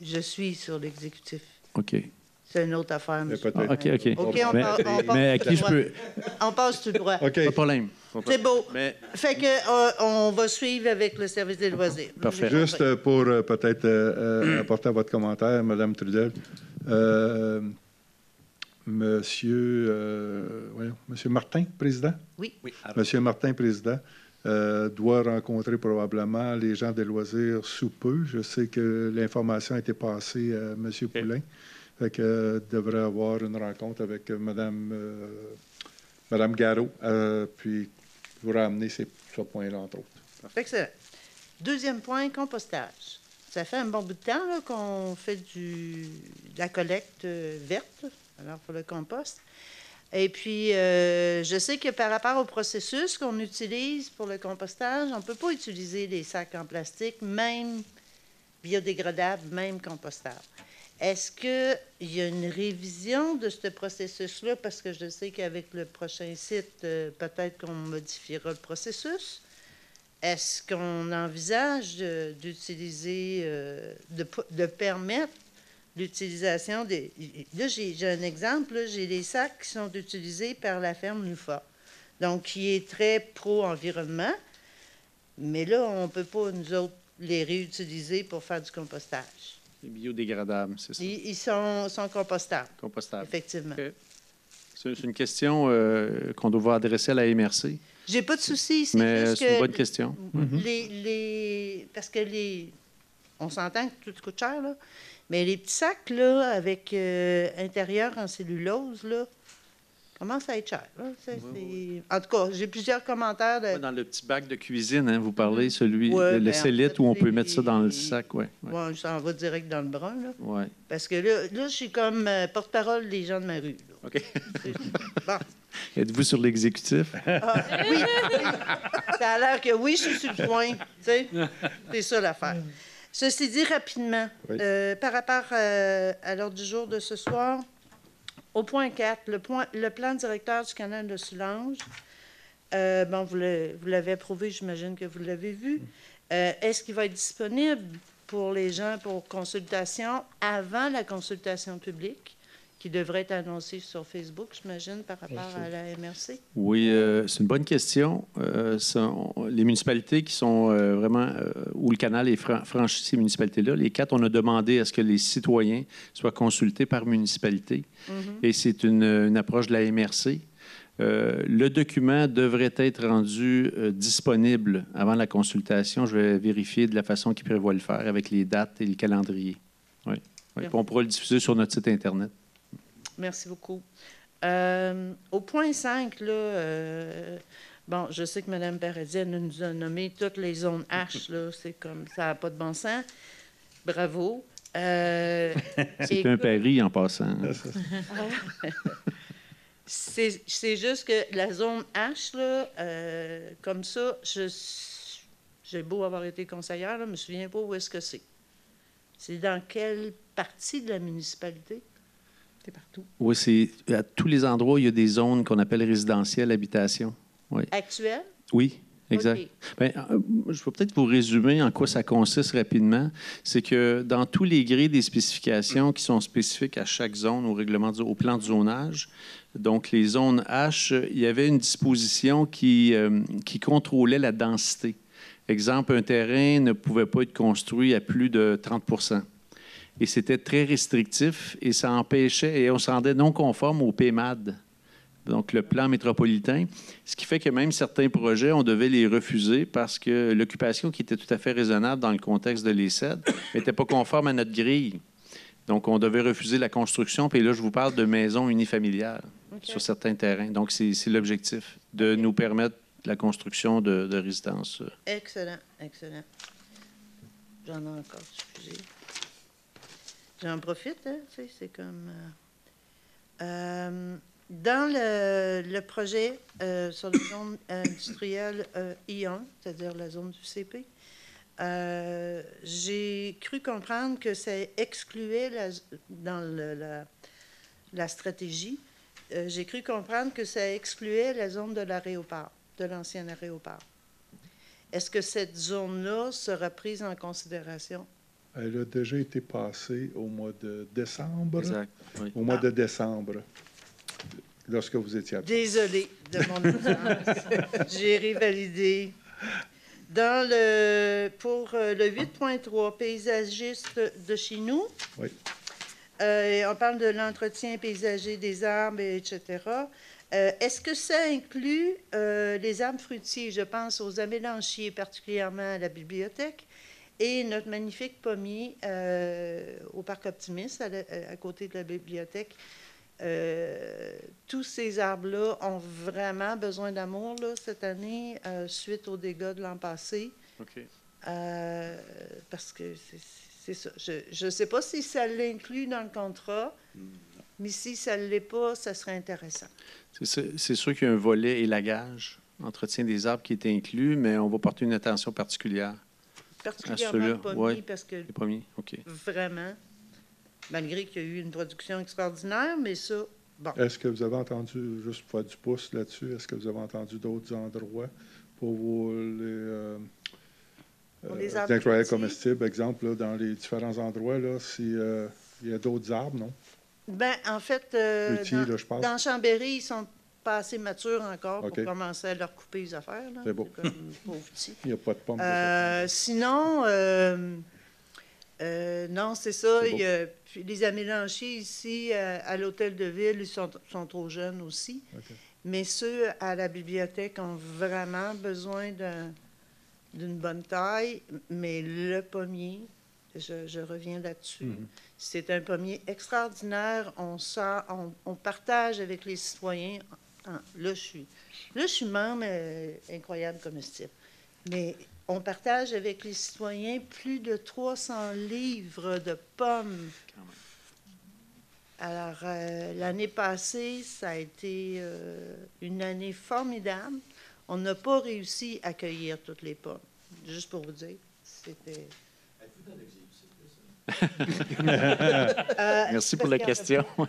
Je suis sur l'exécutif. OK. C'est une autre affaire, Mais monsieur. peut-être. OK. OK, on passe Mais à tout qui je droit. peux... On passe tout droit. OK. Pas de problème. C'est beau. Mais... Fait que on va suivre avec le service des loisirs. Parfait. Juste pour peut-être apporter à votre commentaire, Mme Trudel, Monsieur Martin, président? Oui. Monsieur Martin, président, doit rencontrer probablement les gens des loisirs sous peu. Je sais que l'information a été passée à M. Poulin. Fait que devrait avoir une rencontre avec Mme Garot, puis vous ramener ce point-là, entre autres. Excellent. Deuxième point, compostage. Ça fait un bon bout de temps là, qu'on fait de la collecte verte, alors pour le compost. Et puis, je sais que par rapport au processus qu'on utilise pour le compostage, on ne peut pas utiliser des sacs en plastique, même biodégradables, même compostables. Est-ce qu'il y a une révision de ce processus-là? Parce que je sais qu'avec le prochain site, peut-être qu'on modifiera le processus. Est-ce qu'on envisage d'utiliser, de permettre l'utilisation des... Là, j'ai un exemple, là, j'ai des sacs qui sont utilisés par la ferme Nufa, donc qui est très pro-environnement, mais là, on ne peut pas, nous autres, les réutiliser pour faire du compostage. C'est biodégradable, c'est ça? Ils sont compostables. Compostables. Effectivement. Okay. C'est une question qu'on doit adresser à la MRC. J'ai pas de souci. Mais c'est une bonne question. Parce que on s'entend que tout coûte cher, là. Mais les petits sacs, là, avec intérieur en cellulose, là, commencent à être cher. Là. En tout cas, j'ai plusieurs commentaires. Dans le petit bac de cuisine, hein, vous parlez, celui, Ouais, le cellite, où on peut mettre ça dans le sac. Ouais. Ça en va direct dans le brun. Là. Ouais. Parce que là, je suis comme porte-parole des gens de ma rue. Là. OK. Bon. Êtes-vous sur l'exécutif? Oui. Ça a l'air que oui, je suis sur le point. C'est ça l'affaire. Ceci dit, rapidement, par rapport à l'ordre du jour de ce soir, au point 4, le plan directeur du canal de Soulanges, bon, vous l'avez approuvé, j'imagine que vous l'avez vu. Est-ce qu'il va être disponible pour les gens pour consultation avant la consultation publique, qui devrait être annoncée sur Facebook, j'imagine, par rapport à la MRC? Oui, c'est une bonne question. Les municipalités qui sont vraiment où le canal est franchi, ces municipalités-là, les 4, on a demandé à ce que les citoyens soient consultés par municipalité. Et c'est une approche de la MRC. Le document devrait être rendu disponible avant la consultation. Je vais vérifier de la façon qu'ils prévoient le faire avec les dates et le calendrier. Oui. Puis on pourra le diffuser sur notre site Internet. Merci beaucoup. Au point 5, là, bon, je sais que Mme Paradis nous a nommé toutes les zones H, là, c'est comme ça n'a pas de bon sens. Bravo. C'est un pari en passant. C'est juste que la zone H, là, comme ça, j'ai beau avoir été conseillère, je ne me souviens pas où est-ce que c'est. C'est dans quelle partie de la municipalité? C'est partout. Oui, c'est à tous les endroits où il y a des zones qu'on appelle résidentielles, habitation. Oui. Actuelles? Oui, exact. Okay. Bien, je vais peut-être vous résumer en quoi ça consiste rapidement. C'est que dans tous les grilles des spécifications qui sont spécifiques à chaque zone au plan de zonage, donc les zones H, il y avait une disposition qui contrôlait la densité. Exemple, un terrain ne pouvait pas être construit à plus de 30 %. Et c'était très restrictif et ça empêchait, et on se rendait non conforme au PMAD, donc le plan métropolitain, ce qui fait que même certains projets, on devait les refuser parce que l'occupation qui était tout à fait raisonnable dans le contexte de l'ESSED n'était pas conforme à notre grille. Donc, on devait refuser la construction. Puis là, je vous parle de maisons unifamiliales sur certains terrains. Donc, c'est l'objectif, de nous permettre la construction de résidences. Excellent, excellent. J'en ai encore, excusez. J'en profite, hein, tu sais, c'est comme... dans le projet sur la zone industrielle I1, c'est-à-dire la zone du CP, j'ai cru comprendre que ça excluait, dans la stratégie, j'ai cru comprendre que ça excluait la zone de l'aéroport, de l'ancien aéroport. Est-ce que cette zone-là sera prise en considération? Elle a déjà été passée au mois de décembre. Exact, oui. Au mois de décembre, lorsque vous étiez absent. Désolée de mon absence. J'ai révalidé. Pour le 8.3, paysagiste de chez nous, oui. On parle de l'entretien paysager des arbres, etc. Est-ce que ça inclut les arbres fruitiers? Je pense aux amélanchiers, particulièrement à la bibliothèque, et notre magnifique pommier au Parc Optimiste, à côté de la bibliothèque. Tous ces arbres-là ont vraiment besoin d'amour là, cette année, suite aux dégâts de l'an passé. OK. Parce que c'est ça. Je ne sais pas si ça l'inclut dans le contrat, Mais si ça ne l'est pas, ça serait intéressant. C'est sûr qu'il y a un volet élagage, entretien des arbres qui est inclus, mais on va porter une attention particulière. Particulièrement le pommier, ouais, parce que les pommiers, OK. vraiment, malgré qu'il y a eu une production extraordinaire, mais ça, bon. Est-ce que vous avez entendu, juste pour faire du pouce là-dessus, est-ce que vous avez entendu d'autres endroits pour les incroyables comestibles, exemple, là, dans les différents endroits, là, s'il y a d'autres arbres, non? Bien, en fait, dans Chambéry, ils sont pas assez matures encore pour commencer à leur couper les affaires. C'est beau. Comme pauvre petit. Il n'y a pas de pommes. Sinon, non, c'est ça. Puis les amélanchiers ici, à l'hôtel de ville, ils sont trop jeunes aussi. Okay. Mais ceux à la bibliothèque ont vraiment besoin d'une bonne taille. Mais le pommier, je reviens là-dessus. Mm-hmm. C'est un pommier extraordinaire. On partage avec les citoyens. Là, je suis membre incroyable comestible. Mais on partage avec les citoyens plus de 300 livres de pommes. Alors, l'année passée, ça a été une année formidable. On n'a pas réussi à cueillir toutes les pommes. Juste pour vous dire, c'était... Merci pour la question. Il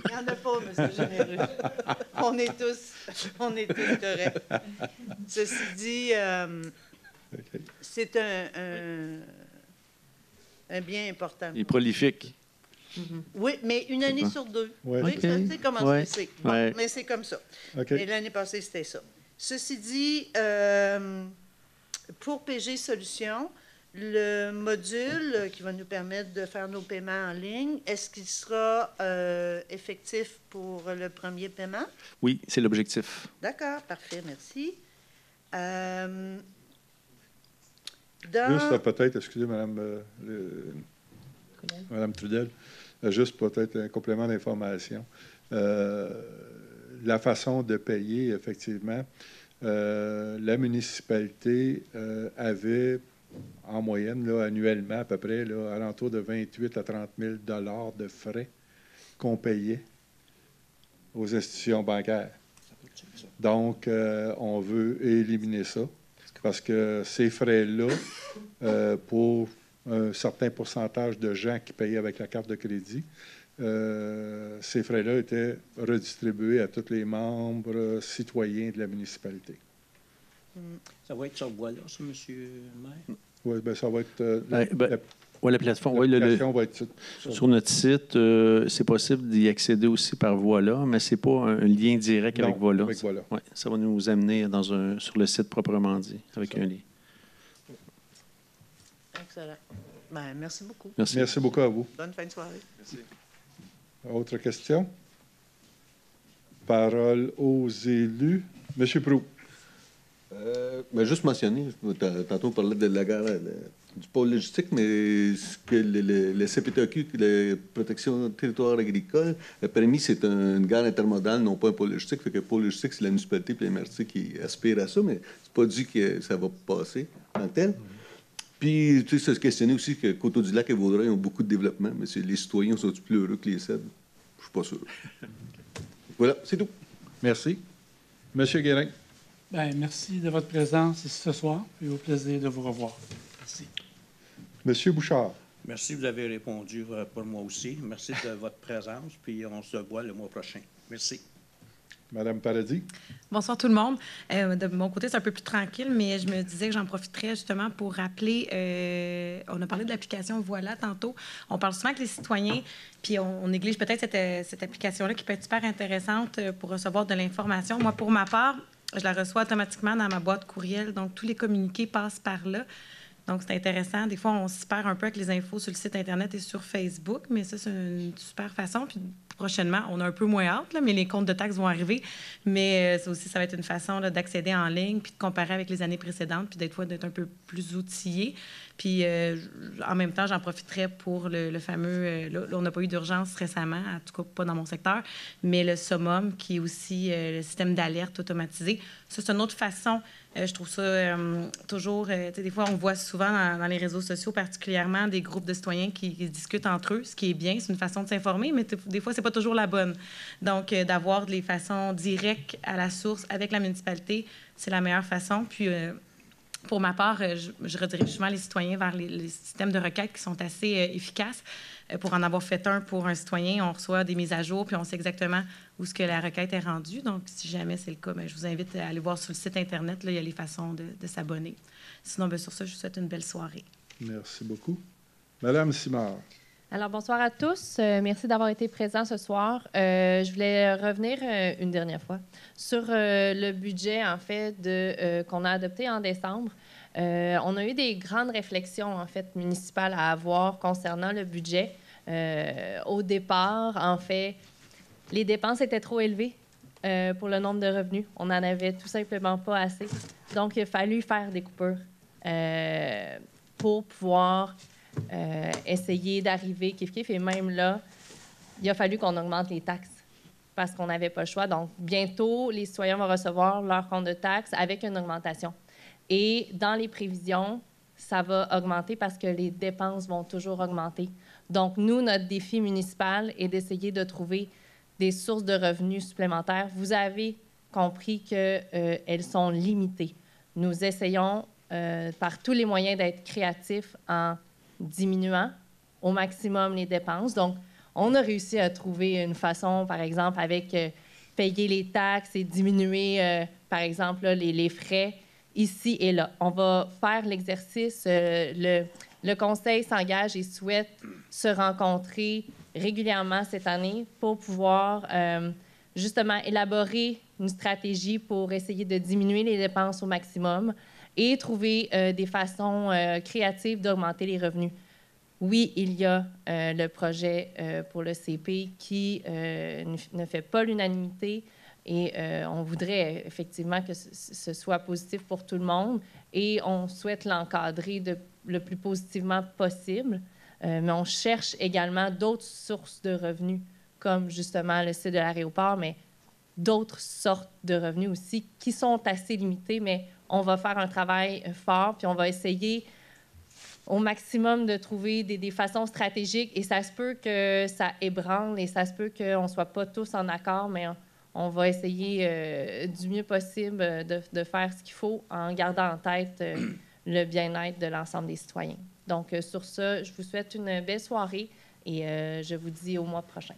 n'y en a pas, M. Généreux. On est tous corrects. Ceci dit, c'est un bien important. Il est prolifique. Oui, mais une année sur deux. Ouais. Oui, ça, tu sais comment c'est. Bon, Ouais. mais c'est comme ça. Okay. Et l'année passée, c'était ça. Ceci dit, pour PG Solutions, le module qui va nous permettre de faire nos paiements en ligne, est-ce qu'il sera effectif pour le premier paiement? Oui, c'est l'objectif. D'accord, parfait, merci. Juste peut-être, excusez Madame Trudel, juste peut-être un complément d'information. La façon de payer, effectivement, la municipalité avait en moyenne, là, annuellement, à peu près, là, alentour de 28 à 30 000 $ de frais qu'on payait aux institutions bancaires. Donc, on veut éliminer ça parce que ces frais-là, pour un certain pourcentage de gens qui payaient avec la carte de crédit, ces frais-là étaient redistribués à tous les membres citoyens de la municipalité. Ça va être sur voie-là, ça, M. le maire? Oui, bien, ça va être... la plateforme, va être sur notre site, c'est possible d'y accéder aussi par Voilà, mais ce n'est pas un lien direct avec Voilà. Ouais, ça va nous amener sur le site proprement dit, avec un lien. Excellent. Ben, merci beaucoup. Merci beaucoup à vous. Bonne fin de soirée. Merci. Autre question? Parole aux élus. Monsieur Proulx. Juste mentionner, tantôt on parlait de la gare, du pôle logistique, mais ce que le CPTQ, la protection territoire agricole, a permis, c'est une gare intermodale, non pas un pôle logistique. Fait que le pôle logistique, c'est la municipalité et les MRC qui aspirent à ça, mais c'est pas dit que ça va passer en tel. Puis, tu sais, se questionner aussi que Coteau-du-Lac et Vaudreuil ont beaucoup de développement, mais les citoyens sont plus heureux que les cèdres? Je suis pas sûr. Voilà, c'est tout. Merci. Monsieur Guérin. Bien, merci de votre présence ici ce soir et au plaisir de vous revoir. Merci. Monsieur Bouchard. Merci, vous avez répondu pour moi aussi. Merci de votre présence, puis on se voit le mois prochain. Merci. Madame Paradis. Bonsoir tout le monde. De mon côté, c'est un peu plus tranquille, mais je me disais que j'en profiterais justement pour rappeler, on a parlé de l'application Voilà tantôt. On parle souvent avec les citoyens, puis on néglige peut-être cette application-là qui peut être super intéressante pour recevoir de l'information. Moi, pour ma part, je la reçois automatiquement dans ma boîte courriel, donc tous les communiqués passent par là. Donc, c'est intéressant. Des fois, on s'y perd un peu avec les infos sur le site Internet et sur Facebook, mais ça, c'est une super façon. Puis prochainement, on a un peu moins hâte, là, mais les comptes de taxes vont arriver. Mais ça aussi, ça va être une façon là, d'accéder en ligne, puis de comparer avec les années précédentes, puis d'être un peu plus outillé. Puis, en même temps, j'en profiterai pour le fameux... là, on n'a pas eu d'urgence récemment, en tout cas pas dans mon secteur, mais le Summum, qui est aussi le système d'alerte automatisé. Ça, c'est une autre façon. Je trouve ça toujours... des fois, on voit souvent dans les réseaux sociaux, particulièrement, des groupes de citoyens qui discutent entre eux, ce qui est bien. C'est une façon de s'informer, mais des fois, c'est pas toujours la bonne. Donc, d'avoir les façons directes à la source avec la municipalité, c'est la meilleure façon. Puis, pour ma part, je redirige souvent les citoyens vers les systèmes de requête qui sont assez efficaces. Pour en avoir fait un pour un citoyen, on reçoit des mises à jour, puis on sait exactement où est-ce que la requête est rendue. Donc, si jamais c'est le cas, bien, je vous invite à aller voir sur le site Internet. Là, il y a les façons de s'abonner. Sinon, bien, sur ça, je vous souhaite une belle soirée. Merci beaucoup. Madame Simard. Alors, bonsoir à tous. Merci d'avoir été présents ce soir. Je voulais revenir une dernière fois sur le budget, en fait, qu'on a adopté en décembre. On a eu des grandes réflexions, en fait, municipales à avoir concernant le budget. Au départ, en fait, les dépenses étaient trop élevées pour le nombre de revenus. On n'en avait tout simplement pas assez. Donc, il a fallu faire des coupures pour pouvoir essayer d'arriver kiff-kiff. Et même là, il a fallu qu'on augmente les taxes parce qu'on n'avait pas le choix. Donc, bientôt, les citoyens vont recevoir leur compte de taxes avec une augmentation. Et dans les prévisions, ça va augmenter parce que les dépenses vont toujours augmenter. Donc, nous, notre défi municipal est d'essayer de trouver des sources de revenus supplémentaires. Vous avez compris qu'elles sont limitées. Nous essayons par tous les moyens d'être créatifs en diminuant au maximum les dépenses. Donc, on a réussi à trouver une façon, par exemple, avec payer les taxes et diminuer, par exemple, là, les frais ici et là. On va faire l'exercice. Le Conseil s'engage et souhaite se rencontrer régulièrement cette année pour pouvoir justement élaborer une stratégie pour essayer de diminuer les dépenses au maximum et trouver des façons créatives d'augmenter les revenus. Oui, il y a le projet pour le CP qui ne fait pas l'unanimité et on voudrait effectivement que ce soit positif pour tout le monde et on souhaite l'encadrer le plus positivement possible. Mais on cherche également d'autres sources de revenus, comme justement le site de l'aéroport, mais d'autres sortes de revenus aussi qui sont assez limités, mais on va faire un travail fort, puis on va essayer au maximum de trouver des façons stratégiques. Et ça se peut que ça ébranle et ça se peut qu'on ne soit pas tous en accord, mais on va essayer du mieux possible de faire ce qu'il faut en gardant en tête le bien-être de l'ensemble des citoyens. Donc, sur ça, je vous souhaite une belle soirée et je vous dis au mois prochain.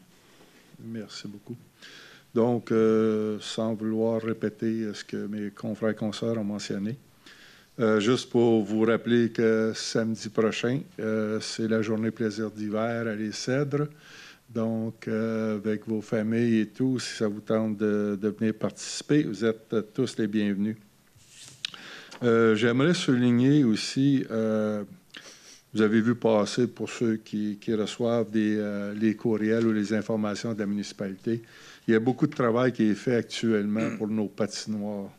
Merci beaucoup. Donc, sans vouloir répéter ce que mes confrères et consoeurs ont mentionné, juste pour vous rappeler que samedi prochain, c'est la journée plaisir d'hiver à Les Cèdres. Donc, avec vos familles et tout, si ça vous tente de venir participer, vous êtes tous les bienvenus. J'aimerais souligner aussi, vous avez vu passer pour ceux qui reçoivent les courriels ou les informations de la municipalité, il y a beaucoup de travail qui est fait actuellement pour nos patinoires.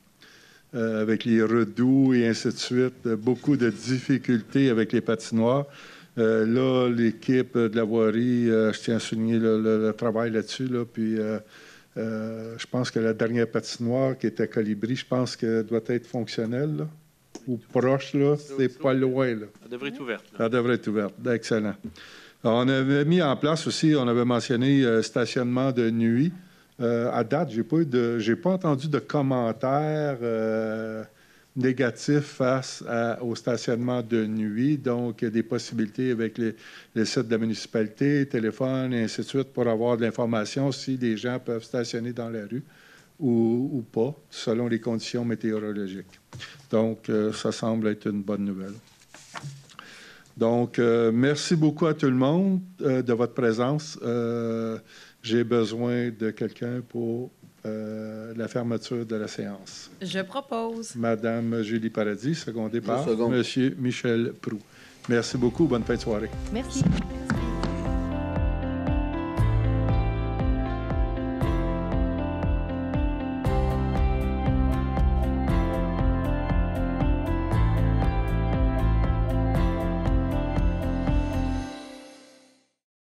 Avec les redoux et ainsi de suite, beaucoup de difficultés avec les patinoires. Là, l'équipe de la voirie, je tiens à souligner le travail là-dessus. Là, puis, je pense que la dernière patinoire qui était à Colibri, je pense qu'elle doit être fonctionnelle, là, ou proche, là. C'est pas loin, là. Elle devrait être ouverte. Elle devrait être ouverte. Excellent. Alors, on avait mis en place aussi, on avait mentionné stationnement de nuit. À date, j'ai pas entendu de commentaires négatifs face au stationnement de nuit. Donc, il y a des possibilités avec les sites de la municipalité, téléphone et ainsi de suite pour avoir de l'information si les gens peuvent stationner dans la rue ou pas, selon les conditions météorologiques. Donc, ça semble être une bonne nouvelle. Donc, merci beaucoup à tout le monde de votre présence. J'ai besoin de quelqu'un pour la fermeture de la séance. Je propose. Madame Julie Paradis, secondée par Monsieur Michel Proulx. Merci beaucoup. Bonne fin de soirée. Merci.